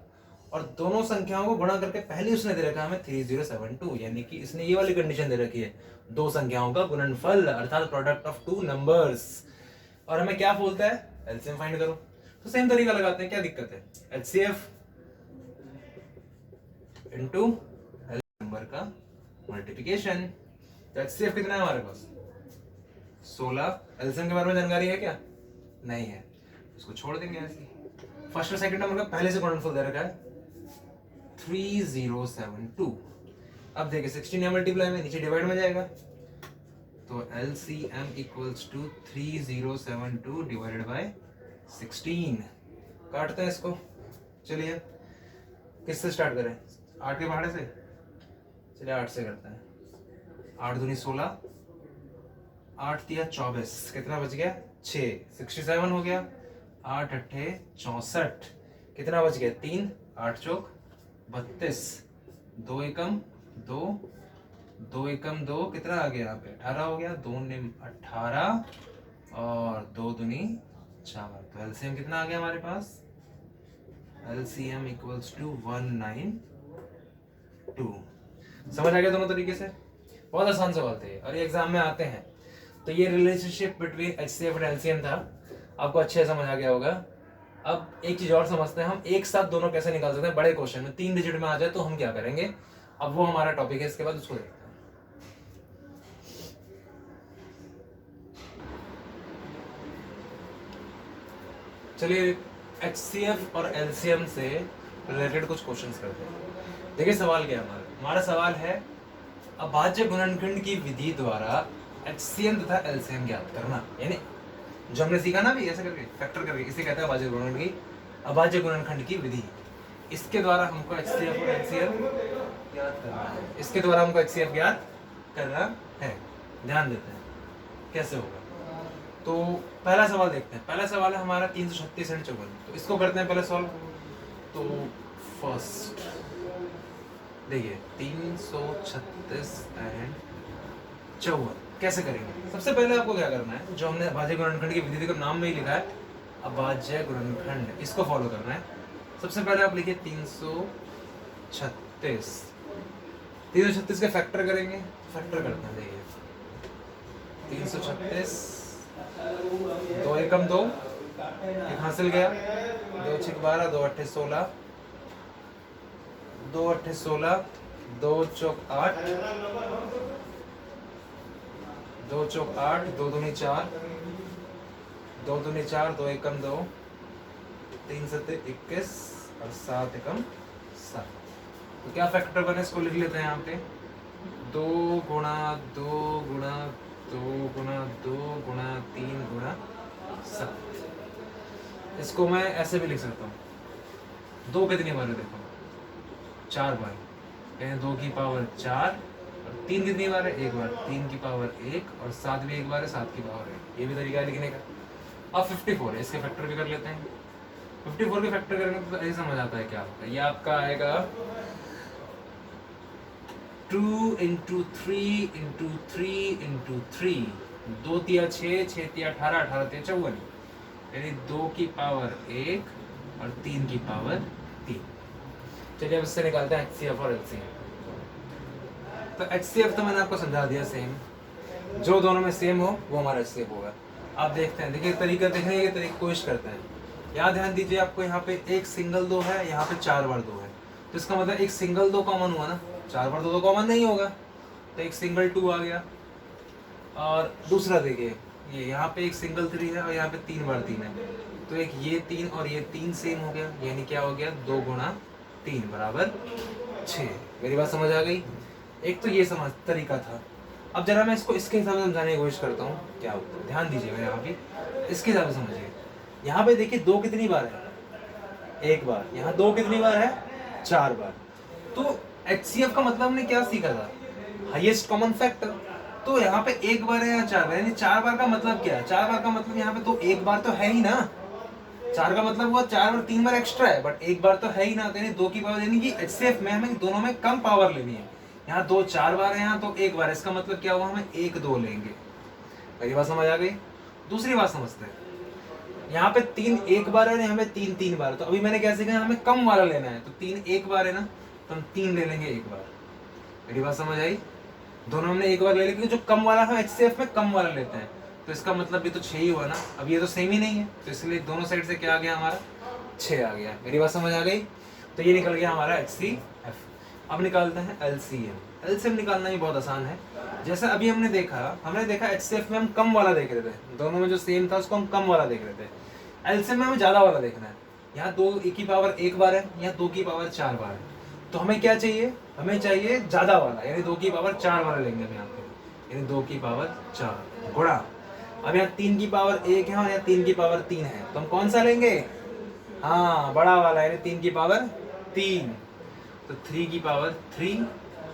और दोनों संख्याओं को गुणा करके पहले उसने दे रखा है हमें 3072, यानी कि इसने ये वाली कंडीशन दे रखी है दो संख्याओं का गुणनफल अर्थात प्रोडक्ट ऑफ टू नंबर्स। और हमें क्या बोलता है LCM फाइंड करो। तो सेम तरीका लगाते हैं, क्या दिक्कत है, HCF इनटू नंबर का मल्टीप्लिकेशन। तो HCF कितना है हमारे पास 16, LCM के बारे में जानकारी है क्या, नहीं है, इसको छोड़ देंगे ऐसे। फर्स्ट और सेकंड नंबर का पहले से गुणनफल दे रखा है 3072। अब देखिए 16 मल्टीप्लाई में नीचे डिवाइड में जाएगा, तो LCM equals to 3072 divided by 16। काटते हैं इसको। चलिए किससे स्टार्ट करें, 8 के पहाड़े से, चलिए 8 से करते हैं। 8 दूनी 16, 8 तिया 24, कितना बच गया 6, 67 हो गया। 8 अट्ठे 64, कितना बच गया 3, 8 चौक 32, 2 एकम 2, 2 एकम 2, कितना आ गया यहाँ पे 18 हो गया, 2 निम 18 और 2 दूनी 4। तो LCM कितना आ गया हमारे पास, LCM इक्वल्स टू 192। समझ आ गया दोनों तरीके से, बहुत आसान सवाल थे और ये एग्जाम में आते हैं। तो ये रिलेशनशिप बिटवीन HCF और LCM था, आपको अच्छे से समझ आ गया होगा। अब एक चीज और समझते हैं, हम एक साथ दोनों कैसे निकाल सकते हैं। बड़े क्वेश्चन में 3 डिजिट में आ जाए तो हम क्या करेंगे, अब वो हमारा टॉपिक है, इसके बाद उसको देखते हैं। चलिए HCF और LCM से रिलेटेड कुछ क्वेश्चंस करते हैं। देखिए सवाल क्या है हमारा सवाल है अभाज्य गुणनखंड की विधि द्वारा HCM तथा LCM ज्ञात करना। यानी जो हमने सीखा ना भी ऐसे करके फैक्टर करके, इसे कहते हैं अभाज्य गुणनखंड की अभाज्य गुणनखंड की विधि। इसके द्वारा हमको HCF और HCF याद करना है। इसके द्वारा हमको HCF याद करना है। ध्यान देते हैं कैसे होगा। तो पहला सवाल देखते हैं। पहला सवाल है हमारा 336 एंड 54। तो इसको करते हैं पहले सॉल्व। तो फर्स्ट देखिए 336 एंड 54 कैसे करेंगे। सबसे पहले आपको क्या करना है, जो हमने अभाज्य गुणनखंड की विधि का नाम में ही लिखा है अभाज्य गुणनखंड, इसको फॉलो करना है। सबसे पहले आप लिखिए 336 के फैक्टर करेंगे। फैक्टर करते हैं देखिए 336 2 एकम 2 एक हासिल गया, 2 6 12 2 8 16 2 8 16 2 चौक 8 2 चौक 8 2 दूनी 4 2 दूनी 4 2 एकम 2 3 7 21 और 7 एकम 7। तो क्या फैक्टर बने इसको लिख लेते हैं यहाँ पे 2 गुणा 2 गुणा 2 गुणा 2 गुणा 3 गुणा 7। इसको मैं ऐसे भी लिख सकता हूँ। 2 कितनी बार है देखो 4 बार, यानी 2 की पावर 4 और 3 कितनी बार है 1 बार, 3 की पावर 1 और 7 भी 1 बार है, 7 की पावर 1। ये भी तरीका है लिखने का। अब 54 है, इसके फैक्टर भी कर लेते हैं। 54 के फैक्टर करेंगे तो ऐसे समझ आता है क्या होगा। ये आपका आएगा 2 इंटू 3 इंटू 3 इंटू 3 2 तिया 6 6 तिया 18 18 तिया 54, यानी 2 की पावर 1 और 3 की पावर 3। चलिए अब इससे निकालते हैं HCF और LCM। तो HCF तो मैंने आपको समझा दिया, सेम जो दोनों में सेम हो वो हमारा HCF होगा। आप देखते हैं, देखिए तरीका देखने के तरीके कोशिश करते हैं। यहाँ ध्यान दीजिए, आपको यहाँ पे एक सिंगल 2 है, यहाँ पे 4 बार 2 है, तो इसका मतलब एक सिंगल 2 कॉमन हुआ ना, 4 बार 2 तो कॉमन नहीं होगा, तो एक सिंगल 2 आ गया। और दूसरा देखिए ये यहाँ पे एक सिंगल 3 है और यहाँ पे 3 बार 3 है, तो एक ये 3 और ये 3 सेम हो गया, यानी क्या हो गया 2 गुणा 3 बराबर 6। मेरी बात समझ आ गई। एक तो ये समझ तरीका था। अब जरा मैं इसको इसके हिसाब से समझाने की कोशिश करता हूँ क्या होता है। ध्यान दीजिए मेरे यहाँ भी, इसके हिसाब से समझिए। यहाँ पे देखिए 2 कितनी बार है 1 बार, यहाँ 2 कितनी बार है 4 बार। तो HCF का मतलब हमने क्या सीखा था, हाईएस्ट कॉमन फैक्टर। तो यहाँ पे 1 बार है या 4 बार, यानी 4 बार का मतलब क्या है, 4 बार का मतलब यहाँ पे तो 1 बार तो है ही ना। 4 का मतलब हुआ 4 और 3 बार एक्स्ट्रा है, बट 1 बार तो है ही ना, तो यानी 2 की पावर, यानी कि HCF में हमें दोनों में कम पावर लेनी है। यहाँ 2 4 बार है, यहाँ तो 1 बार है, इसका मतलब क्या हुआ हमें 1 2 लेंगे। पहली बात समझ आ गई। दूसरी बात समझते हैं, यहाँ पे 3 1 बार है, यहाँ पे 3 3 बार है, तो अभी मैंने क्या सीखा, हमें कम वाला लेना है, तो 3 1 बार है ना, तो हम 3 ले लेंगे 1 बार। मेरी बात समझ आई। दोनों हमने 1 बार ले लिया, क्योंकि जो कम वाला है HCF में कम वाला लेते हैं, तो इसका मतलब भी तो 6 ही हुआ ना। अब ये तो सेम ही नहीं है, तो इसलिए दोनों साइड से क्या आ गया हमारा 6 आ गया। मेरी बात समझ आ गई। तो ये निकल गया हमारा HCF। अब निकालते हैं LCM। LCM निकालना ही बहुत आसान है। जैसा अभी हमने देखा HCF में हम कम वाला देख रहे थे, दोनों में जो सेम था उसको हम कम वाला देख रहे थे। LCM में हमें ज्यादा वाला देखना है। यहाँ 2 की पावर 1 बार है, यहाँ 2 की पावर 4 बार है, तो हमें क्या चाहिए, हमें चाहिए ज्यादा वाला, यानी 2 की पावर 4 वाला लेंगे हम यहाँ पे, यानी 2 की पावर 4 गुणा। अब यहाँ 3 की पावर 1 है और यहाँ 3 की पावर 3 है, तो हम कौन सा लेंगे, हाँ बड़ा वाला, यानी 3 की पावर 3, तो 3 की पावर 3।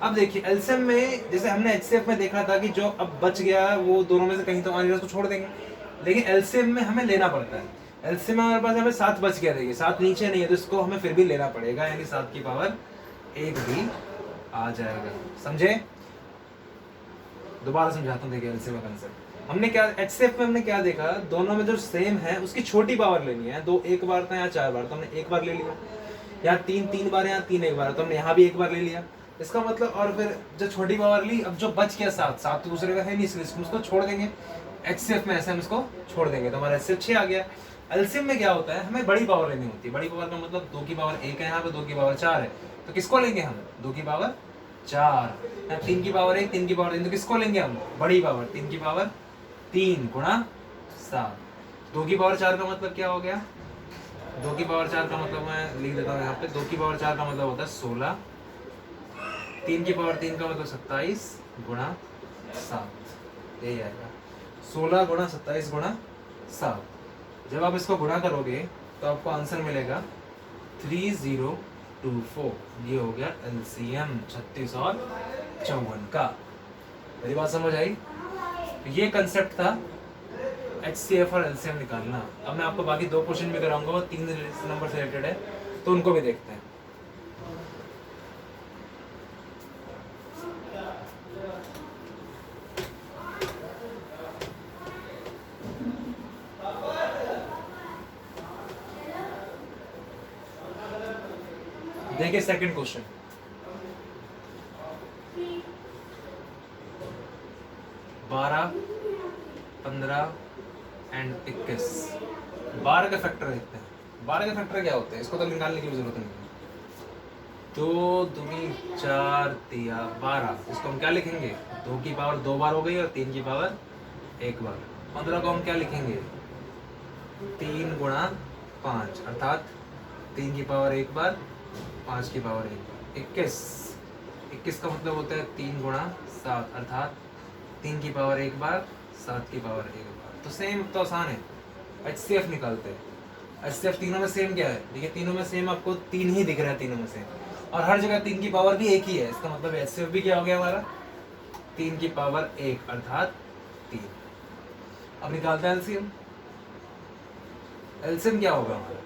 अब देखिए LCM में जैसे हमने HCF में देखा था कि जो अब बच गया वो दोनों में से कहीं तो आने उसको छोड़ देंगे, लेकिन LCM में हमें लेना पड़ता है। LCM में हमारे पास हमें 7 बच गया, देखिए 7 नीचे नहीं है, तो इसको हमें फिर भी लेना पड़ेगा, यानी 7 की पावर 1 भी आ जाएगा। समझे, दोबारा समझाता हूँ। देखिए LCM का कंसेप्ट हमने क्या, HCF में हमने क्या देखा, दोनों में जो सेम है उसकी छोटी पावर लेनी है। 2 1 बार था, यहाँ 4 बार, तो हमने 1 बार ले लिया। यहाँ 3 3 बार, यहाँ 3 1 बार, तो हमने यहाँ भी 1 बार ले लिया। इसका मतलब, और फिर जो छोटी पावर ली, अब जो बच गया 7 तो दूसरे का है नहीं, इसलिए इसको छोड़ देंगे। HCF में ऐसे हम इसको छोड़ देंगे, तो हमारा HCF 6 आ गया। LCM में क्या होता है, हमें बड़ी पावर लेनी होती है। बड़ी पावर का मतलब 2 की पावर 1 है, यहाँ पे 2 की पावर 4 है, तो किसको लेंगे हम, 2 की पावर 4। यहाँ 3 की पावर 1 3 की पावर 3, तो किसको लेंगे हम, बड़ी पावर 3 की पावर 3 गुणा 7। 2 की पावर 4 का मतलब क्या हो गया, 2 की पावर 4 का मतलब मैं लिख देता हूँ यहाँ पे, 2 की पावर 4 का मतलब होता है 16, 3 की पावर 3 का मतलब 27 गुणा 7, यही आएगा 16 गुणा 27 गुणा 7। जब आप इसको गुणा करोगे तो आपको आंसर मिलेगा 3024। ये हो गया LCM 36 और 54 का। मेरी बात समझ आई? ये कंसेप्ट था HCF और LCM निकालना। अब मैं आपको बाकी 2 क्वेश्चन भी कराऊंगा, वो 3 नंबर से रिलेटेड है, तो उनको भी देखते हैं। देखिए सेकंड क्वेश्चन, 12, 15 एंड 21। 12 के फैक्टर देखते हैं। 12 के फैक्टर क्या होते हैं, इसको तो निकालने की जरूरत नहीं है। 2 दूनी 4 तिया 12, इसको हम क्या लिखेंगे, 2 की पावर 2 बार हो गई और 3 की पावर 1 बार। 15 को हम क्या लिखेंगे, 3 गुणा 5, अर्थात 3 की पावर 1 बार, 5 की पावर 1 बार। 21 का मतलब होता है 3 गुणा 7, अर्थात 3 की पावर 1 बार, 7 की पावर 1 बार। तो सेम, तो आसान है। HCF निकालते हैं। HCF तीनों में सेम क्या है, देखिए तीनों में सेम आपको 3 ही दिख रहा है तीनों में से, और हर जगह 3 की पावर भी 1 ही है। इसका मतलब HCF भी क्या हो गया हमारा, 3 की पावर 1 अर्थात 3। अब निकालते हैं LCM। LCM क्या होगा हमारा,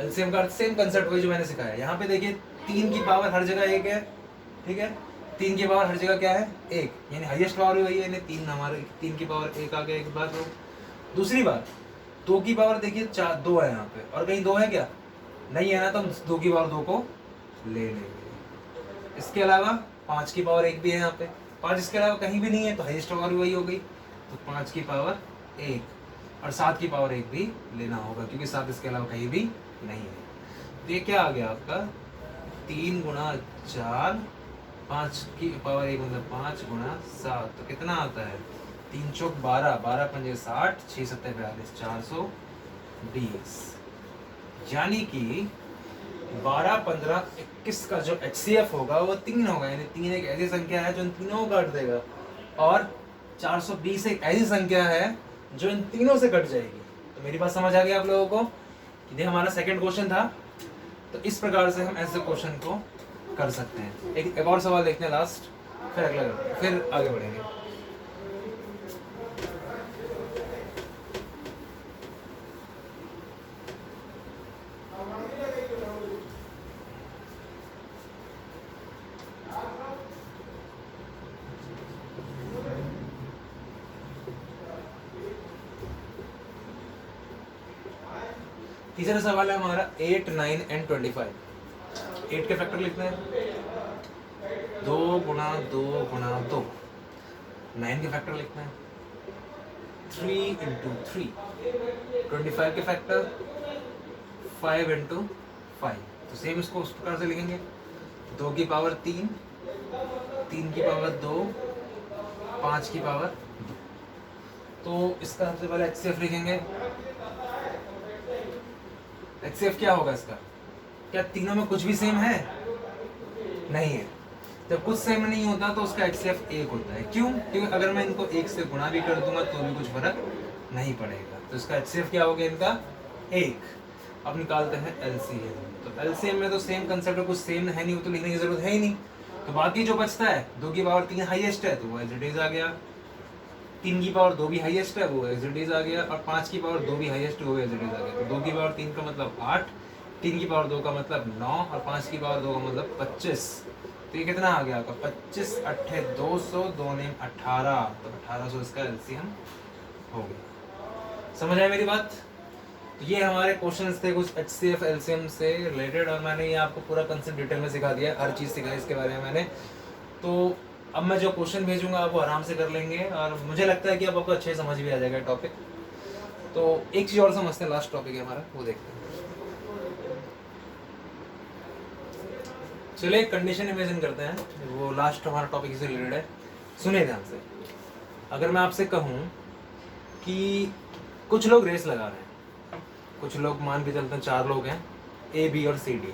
LCM का सेम कंसेप्ट वही जो मैंने सिखाया। यहाँ पे देखिए 3 की पावर हर जगह 1 है, ठीक है। 3 की पावर हर जगह क्या है, 1, यानी हाईएस्ट पावर भी वही है, यानी 3 हमारे 3 की पावर 1 आ गया एक बार। तो दूसरी बात, 2 की पावर देखिए 2 है यहाँ पे, और कहीं 2 है क्या, नहीं है ना, तो हम 2 की पावर 2 को ले लेंगे। इसके अलावा 5 की पावर 1 भी है यहाँ पे, 5 इसके अलावा कहीं भी नहीं है, तो हाईएस्ट पावर भी वही हो गई। तो 5 की पावर 1 और 7 की पावर 1 भी लेना होगा, क्योंकि 7 इसके अलावा कहीं भी नहीं है। तो ये क्या आ गया आपका, 3 गुणा 4, 5 की पावर 1 मतलब 5 गुणा 7, तो कितना आता है, 3 चौक 12, 12 पंजे 60, 6 सत्ते 42, 420। यानी कि 12, 15, 21 का जो HCF होगा वो 3 होगा, यानी 3 एक ऐसी संख्या है जो इन तीनों को काट देगा, और 420 एक ऐसी संख्या है जो इन तीनों से कट जाएगी। तो मेरी बात समझ आ गई आप लोगों को कि ये हमारा सेकंड क्वेश्चन था। तो इस प्रकार से हम ऐसे क्वेश्चन को कर सकते हैं। एक और सवाल देखते हैं लास्ट, फिर अगला करते हैं, फिर आगे बढ़ेंगे। तीसरा सवाल है हमारा 8, 9 एंड 25। 8 के फैक्टर लिखते हैं, 2 गुणा 2 गुणा 2। 9 के फैक्टर लिखते हैं, 3 इंटू 3। 25 के फैक्टर 5 इंटू 5। तो सेम इसको उस प्रकार से लिखेंगे, 2 की पावर 3, 3 की पावर 2, 5 की पावर 2। तो इसका सबसे पहले HCF लिखेंगे। HCF क्या होगा इसका, क्या तीनों में कुछ भी सेम है, नहीं है। जब कुछ सेम नहीं होता तो उसका HCF 1 होता है। क्यों, क्योंकि अगर मैं इनको 1 से गुणा भी कर दूंगा तो भी कुछ फर्क नहीं पड़ेगा। तो इसका HCF क्या हो गया इनका, 1। अब निकालते हैं LCM। तो LCM में तो सेम कंसेप्ट है, कुछ सेम है नहीं, वो तो लिखने की जरूरत है ही नहीं। तो बाकी जो बचता है, 2 की पावर 3 हाईएस्ट है तो वो एज इट इज आ गया, 3 की पावर 2 भी हाईएस्ट है वो एज इट इज आ गया, और 5 की पावर 2 भी हाईएस्ट है वो एज इट इज आ गया। तो 2 की पावर 3 का मतलब 8, 3 की पावर 2 का मतलब 9, और 5 की पावर 2 का मतलब 25। तो ये कितना आ गया आपका, 25 8 200, 2 नेम 18, तो 1800 इसका LCM हो गया। समझ आया मेरी बात? तो ये हमारे क्वेश्चंस थे कुछ HCF LCM से रिलेटेड, और मैंने ये आपको पूरा कंसेप्ट डिटेल में सिखा दिया, हर चीज़ सिखाई इसके बारे में मैंने। तो अब मैं जो क्वेश्चन भेजूंगा आप वो आराम से कर लेंगे, और मुझे लगता है कि अब आपको अच्छे समझ भी आ जाएगा टॉपिक। तो एक चीज़ और समझते हैं, लास्ट टॉपिक है हमारा, वो देखते हैं। चलिए कंडीशन इमेजिन करते हैं, वो लास्ट हमारा टॉपिक से रिलेटेड है। सुनिए ध्यान से, अगर मैं आपसे कहूँ कि कुछ लोग रेस लगा रहे हैं, कुछ लोग मान के चलते हैं 4 लोग हैं, A, B और C, D।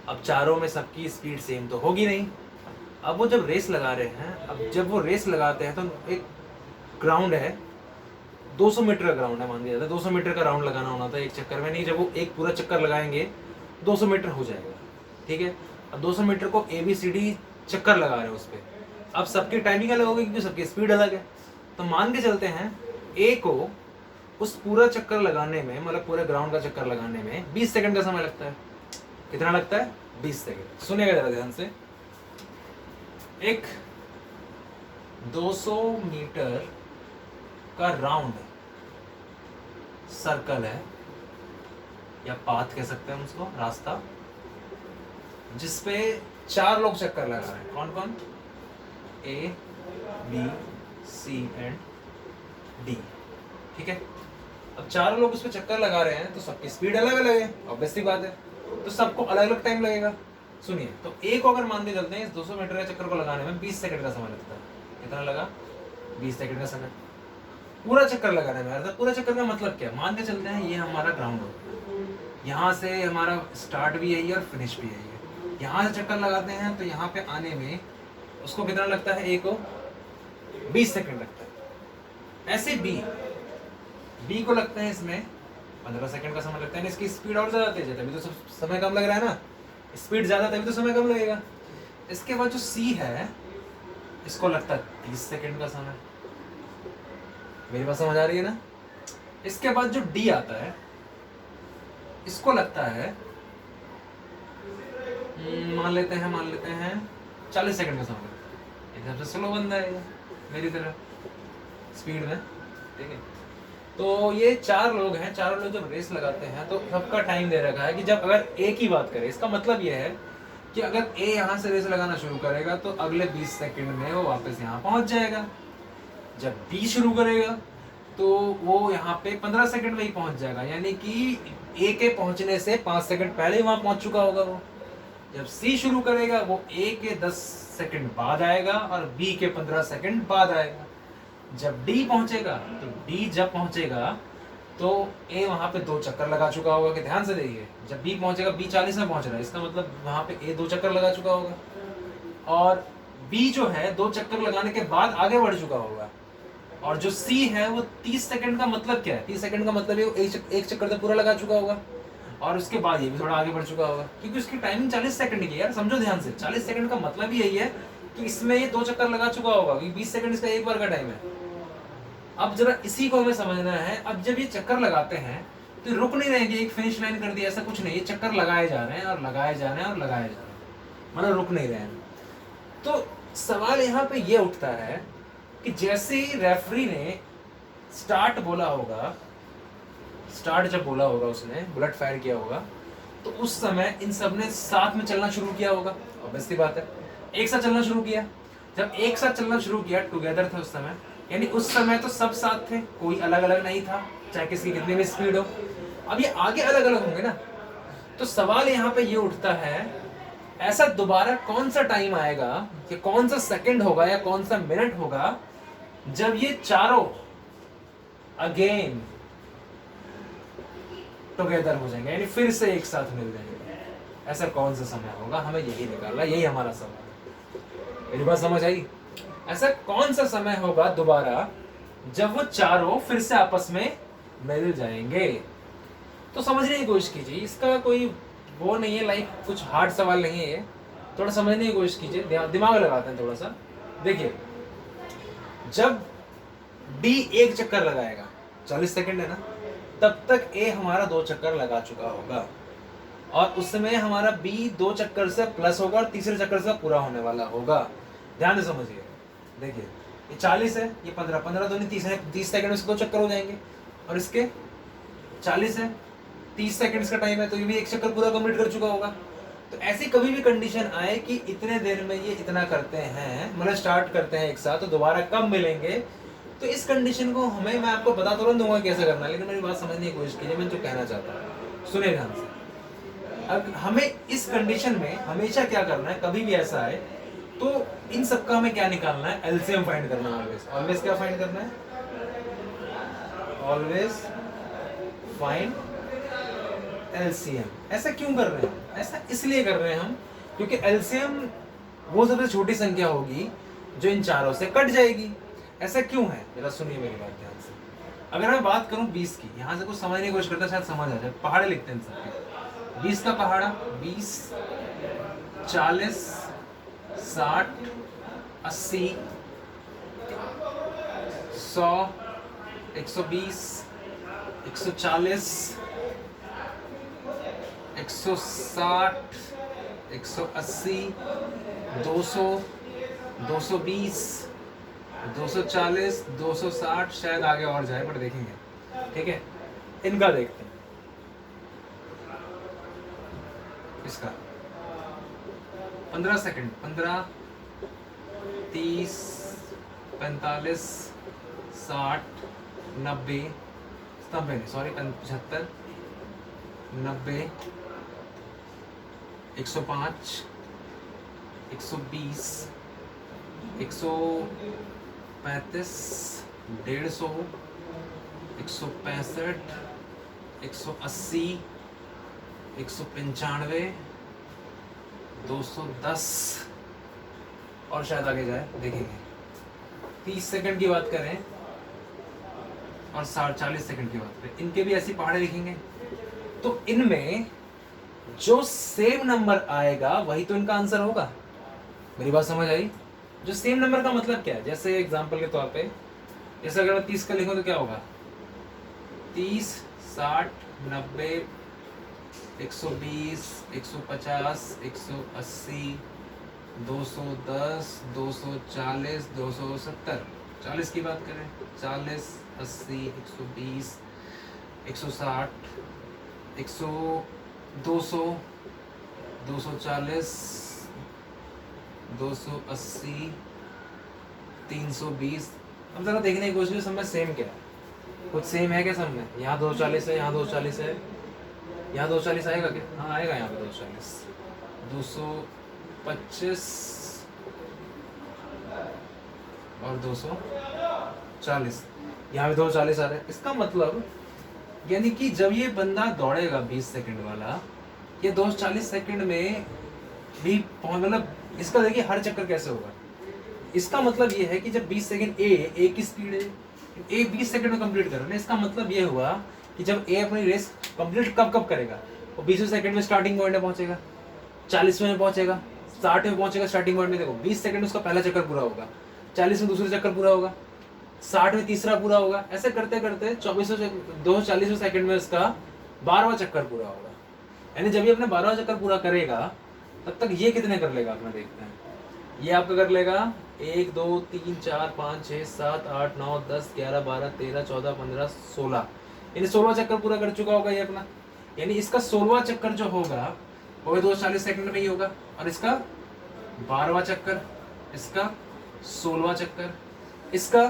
अब चारों में सबकी स्पीड सेम तो होगी नहीं। अब वो जब रेस लगा रहे हैं, अब जब वो रेस लगाते हैं तो एक ग्राउंड है, 200 मीटर का ग्राउंड है मान लिया जाता है, 200 मीटर का राउंड लगाना होना था एक चक्कर में, नहीं जब वो एक पूरा चक्कर लगाएंगे 200 मीटर हो जाएगा, ठीक है। अब 200 मीटर को ABCD चक्कर लगा रहे हैं उस पर, अब सबकी टाइमिंग अलग होगी क्योंकि सबकी स्पीड अलग है। तो मान के चलते हैं A को उस पूरा चक्कर लगाने में, मतलब पूरे ग्राउंड का चक्कर लगाने में 20 सेकंड का समय लगता है। कितना लगता है? 20 सेकंड। सुनिएगा जरा ध्यान से, एक 200 मीटर का राउंड सर्कल है या पाथ कह सकते हैं हम उसको, रास्ता, जिसपे 4 लोग चक्कर लगा रहे हैं। कौन कौन? A, B, C and D, ठीक है। अब 4 लोग उस पर चक्कर लगा रहे हैं तो सबकी स्पीड अलग अलग है, ऑब्वियसली बात है, तो सबको अलग अलग टाइम लगेगा। सुनिए, तो A को अगर मान के चलते हैं इस 200 मीटर के चक्कर को लगाने में 20 सेकंड का समय लगता है। कितना लगा? 20 सेकंड का समय पूरा चक्कर लगाने में। अर्थात पूरा चक्कर का मतलब क्या? मान के चलते हैं ये हमारा ग्राउंड हो गया, यहाँ से हमारा स्टार्ट भी यही है और फिनिश भी यही है। यहाँ से चक्कर लगाते हैं तो यहाँ पे आने में उसको कितना लगता है? A को 20 सेकंड लगता है। ऐसे B को लगता है इसमें 15 सेकंड का समय लगता है। इसकी स्पीड और ज्यादा तेज है तभी तो समय कम लग रहा है ना, स्पीड ज्यादा तभी तो समय कम लगेगा। इसके बाद जो C है इसको लगता है 30 सेकंड का समय। मेरी बात समझ आ रही है ना? इसके बाद जो D आता है इसको लगता है मान लेते हैं 40 सेकंड का समय। एकदम से स्लो बंदा है मेरी तरह स्पीड में, ठीक है। तो ये 4 लोग हैं, 4 लोग जब रेस लगाते हैं तो सबका टाइम दे रखा है कि जब अगर A की बात करें, इसका मतलब ये है कि अगर A यहाँ से रेस लगाना शुरू करेगा तो अगले 20 सेकंड में वो वापस यहाँ पहुँच जाएगा। जब B शुरू करेगा तो वो यहाँ पे 15 सेकंड में ही पहुँच जाएगा, यानी कि A के पहुँचने से 5 सेकंड पहले ही वहाँ पहुँच चुका होगा वो। जब C शुरू करेगा वो A के 10 सेकंड बाद आएगा और B के 15 सेकंड बाद आएगा। जब D पहुंचेगा तो D जब पहुंचेगा तो A वहां पे 2 चक्कर लगा चुका होगा। कि ध्यान से देखिए, जब B पहुंचेगा, B 40 में पहुंच रहा है, इसका मतलब वहां पे A 2 चक्कर लगा चुका होगा और B जो है 2 चक्कर लगाने के बाद आगे बढ़ चुका होगा। और जो C है वो 30 सेकंड का मतलब क्या है? 30 सेकंड का मतलब है एक चक्कर तो पूरा लगा चुका होगा और उसके बाद ये भी थोड़ा आगे बढ़ चुका होगा, क्योंकि उसकी टाइमिंग 40 सेकंड की है यार। समझो ध्यान से, 40 सेकंड का मतलब ही यही है कि इसमें ये 2 चक्कर लगा चुका होगा, क्योंकि 20 सेकंड इसका एक बार का टाइम है। अब जरा इसी को हमें समझना है। अब जब ये चक्कर लगाते हैं तो रुक नहीं रहे कि एक फिनिश लाइन कर दिया, ऐसा कुछ नहीं। ये चक्कर लगाए जा रहे हैं और लगाए जा रहे हैं और लगाए जा रहे हैं, मतलब रुक नहीं रहे हैं। तो सवाल यहाँ पे ये उठता है कि जैसे ही रेफरी ने स्टार्ट बोला होगा, स्टार्ट जब बोला होगा, उसने बुलेट फायर किया होगा, तो उस समय इन सब ने साथ में चलना शुरू किया होगा। ऑब्वियसली बात है, एक साथ चलना शुरू किया। जब एक साथ चलना शुरू किया, टुगेदर थे उस समय, यानी उस समय तो सब साथ थे, कोई अलग अलग नहीं था, चाहे किसकी कितनी भी स्पीड हो। अब ये आगे अलग अलग होंगे ना, तो सवाल यहाँ पे ये उठता है, ऐसा दोबारा कौन सा टाइम आएगा कि कौन सा सेकंड होगा या कौन सा मिनट होगा जब ये चारों अगेन टुगेदर हो जाएंगे, यानी फिर से एक साथ मिल जाएंगे। ऐसा कौन सा समय होगा? हमें यही निकालना, यही हमारा सवाल है। मेरी बात समझ आई? ऐसा कौन सा समय होगा दोबारा जब वो चारों फिर से आपस में मिल जाएंगे? तो समझने की कोशिश कीजिए, इसका कोई वो नहीं है, लाइक कुछ हार्ड सवाल नहीं है, थोड़ा समझने की कोशिश कीजिए, दिमाग लगाते हैं थोड़ा सा। देखिए, जब D एक चक्कर लगाएगा, 40 सेकंड है ना, तब तक A हमारा 2 चक्कर लगा चुका होगा और उस समय हमारा B 2 चक्कर से प्लस होगा और तीसरे चक्कर से पूरा होने वाला होगा। ध्यान से समझिए। देखिए, ये 40 है, ये 15, 15 दूनी 30 है, 30 सेकंड में इसके 2 चक्कर हो जाएंगे और इसके 40 है, 30 सेकंड इसका टाइम है, तो ये भी एक चक्कर पूरा कंप्लीट कर चुका होगा। तो ऐसी कभी भी कंडीशन आए कि इतने देर में ये इतना करते हैं, मतलब स्टार्ट करते हैं एक साथ, तो दोबारा कब मिलेंगे, तो इस कंडीशन को मैं आपको बता तो दूंगा कैसे करना है, लेकिन मेरी बात समझने की कोशिश कीजिए, मैं जो कहना चाहता हूँ सुनिए ध्यान से। अब हमें इस कंडीशन में हमेशा क्या करना है, कभी भी ऐसा है तो इन सबका हमें क्या निकालना है? एलसीएम फाइंड करना है। ऑलवेज क्या फाइंड करना है? Always find LCM. ऐसा क्यों कर रहे हैं? ऐसा इसलिए कर रहे हैं हम क्योंकि एलसीएम वो सबसे छोटी संख्या होगी जो इन चारों से कट जाएगी। ऐसा क्यों है? जरा सुनिए मेरी बात ध्यान से। अगर मैं बात करूं 20 की, यहाँ से कुछ समझने की कोशिश करता शायद समझ आ जाए। पहाड़े लिखते हैं सबके, 20 का पहाड़ा, 20, 40, 60, 80, 100, 120, 140, 160, 180, 200, 220, 240, 260, शायद आगे और जाए बट देखेंगे। ठीक है, इनका देखते हैं। इसका 15 सेकंड, 15, 30, 45, 60, 90, 90 नहीं सॉरी 75, 90, 105, 120, 135, 150, 165, 180, 195, 210 और शायद आगे जाए देखेंगे। 30 सेकंड की बात करें और 40 सेकंड की बात करें, इनके भी ऐसी पहाड़े लिखेंगे। तो इनमें जो सेम नंबर आएगा वही तो इनका आंसर होगा। मेरी बात समझ आई? जो सेम नंबर का मतलब क्या है, जैसे एग्जांपल के तौर पे, जैसे अगर मैं 30 का लिखूं तो क्या होगा, 30, 60, 90, 120, 150, 180, 210, 240, 270। 40 की बात करें, 40, 80, 120, 160, 100, 200, 240, 280, 320। अब जरा देखने की कोशिश, सब में सेम क्या है, कुछ सेम है क्या सब में? यहाँ 240 है, यहाँ 240 है, यहाँ 240 आएगा क्या? हाँ आएगा यहाँ पे 240, 225 और 240, यहाँ पे 240 आ रहा है। इसका मतलब यानी कि जब ये बंदा दौड़ेगा 20 सेकंड वाला, ये 240 सेकंड में भी मतलब इसका देखिए हर चक्कर कैसे होगा। इसका मतलब ये है कि जब 20 सेकंड ए की स्पीड है, ए 20 सेकंड में कंप्लीट कर रहा है, इसका मतलब ये हुआ कि जब ए अपनी रेस कंप्लीट कब करेगा, वो 20 सेकंड में स्टार्टिंग पॉइंट में पहुंचेगा, 40 में पहुंचेगा, 60 में पहुंचेगा स्टार्टिंग पॉइंट में। देखो 20 सेकंड में उसका पहला चक्कर पूरा होगा, 40 में दूसरा चक्कर पूरा होगा, 60 में तीसरा पूरा होगा, ऐसे करते करते 240 सेकंड में उसका 12वां चक्कर पूरा होगा। यानी जब ये अपने 12वां चक्कर पूरा करेगा तब तक ये कितने कर लेगा अपना देखते हैं। ये आपका कर लेगा 1 2 3 4 5 6 7 8 9 10 11 12 13 14 15 16, यानी 16वां चक्कर पूरा कर चुका होगा ये अपना। यानी इसका 16वां चक्कर जो होगा वो 240 सेकंड में ही होगा, और इसका 12वां चक्कर, इसका 16वां चक्कर, इसका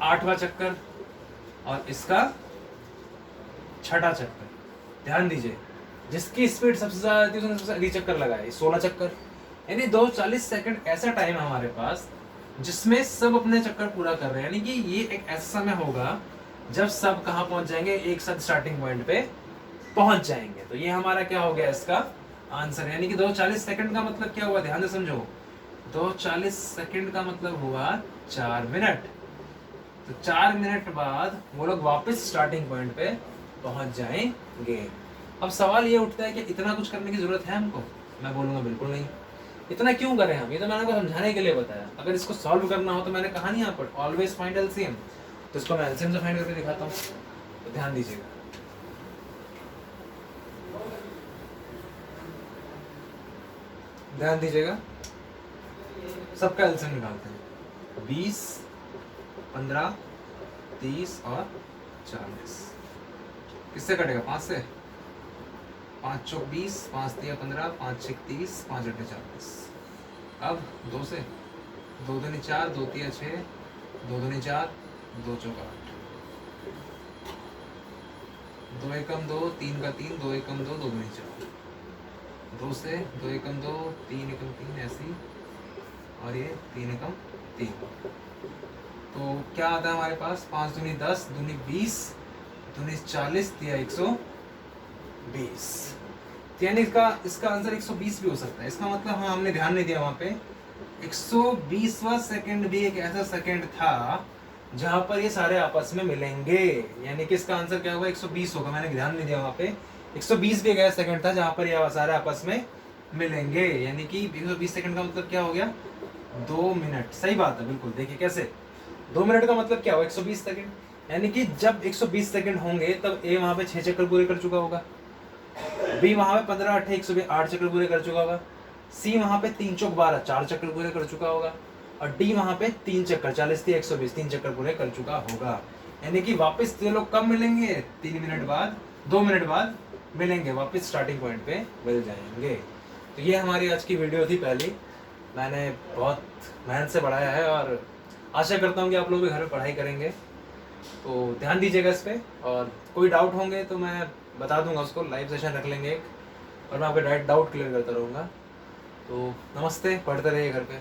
8वां चक्कर और इसका 6ठा चक्कर। ध्यान दीजिए, जिसकी स्पीड सबसे ज्यादा है उसने सबसे अधिक चक्कर लगाए, 16 चक्कर। यानी 240 सेकंड ऐसा टाइम है हमारे पास जिसमें सब अपने चक्कर पूरा कर रहे हैं। यानी कि ये एक ऐसा समय होगा जब सब कहाँ पहुंच जाएंगे, एक साथ स्टार्टिंग पॉइंट पे पहुंच जाएंगे। तो ये हमारा क्या हो गया इसका आंसर। यानी कि 240 सेकंड का मतलब क्या हुआ, ध्यान से समझो। 240 सेकंड का मतलब हुआ 4 मिनट। तो 4 मिनट बाद वो लोग वापस स्टार्टिंग पॉइंट पे पहुंच जाएंगे। अब सवाल ये उठता है कि इतना कुछ करने की जरूरत है हमको? मैं बोलूंगा बिल्कुल नहीं। इतना क्यों करें हम? ये तो मैंने आपको समझाने के लिए बताया। अगर इसको सॉल्व करना हो तो मैंने कहा नहीं यहाँ पर ऑलवेज फाइंड एलसीएम, तो इसको मैं एलसीएम से फाइंड करके दिखाता हूँ। तो ध्यान दीजिएगा, ध्यान दीजिएगा, सबका एलसीएम निकालते हैं। 20, 15, 30 और 40 किससे कटेगा? 5 से। 5 चौक 20, 5 तिया 15, 5 छक 30, 5 अट्ठे 40। अब 2 से, 2 दूनी 4, 2 तिया 6, 2 दूनी 4, 2 चौक 8, 2 एकम 2, 3 का 3, 2 एकम 2, 2 दूनी 4, 2 से 2 एकम 2, 3 एकम 3 ऐसी, और ये 3 एकम 3। तो क्या आता है हमारे पास? 5 दूनी 10, दूनी 20, दूनी 40, तिया 120। यानी इसका आंसर 120 भी हो सकता है। इसका मतलब हाँ, हमने ध्यान नहीं दिया वहां पे। 120वां सेकंड भी एक ऐसा सेकंड था जहां पर ये सारे आपस में मिलेंगे, यानी कि इसका आंसर क्या होगा, 120 होगा। मैंने ध्यान नहीं दिया वहां पे, 120 भी गया सेकंड था जहां पर ये सारे आपस में मिलेंगे, यानी कि 120 सेकंड का मतलब क्या हो गया, 2 मिनट। सही बात है, बिल्कुल। देखिए कैसे, 2 मिनट का मतलब क्या हुआ, 120 सेकंड, यानी कि जब 120 सेकंड होंगे तब ए वहां पे 6 चक्कर पूरे कर चुका होगा, बी वहां पे 15 8 108 चक्कर पूरे कर चुका होगा, सी वहां पे 3 चौक 12 4 चक्कर पूरे कर चुका होगा, और डी वहां पे 3 चक्कर 40 थी 120 3 चक्कर पूरे कर चुका होगा। यानी कि वापस ये लोग कब मिलेंगे, 3 मिनट बाद, 2 मिनट बाद मिलेंगे, वापस स्टार्टिंग पॉइंट पे मिल जाएंगे। तो ये हमारी आज की वीडियो थी पहली, मैंने बहुत मेहनत से पढ़ाया है और आशा करता हूँ कि आप लोग भी घर में पढ़ाई करेंगे, तो ध्यान दीजिएगा इस पे। और कोई डाउट होंगे तो मैं बता दूंगा उसको, लाइव सेशन रख लेंगे एक, और मैं आपके डाउट क्लियर करता रहूँगा। तो नमस्ते, पढ़ते रहिए घर पे।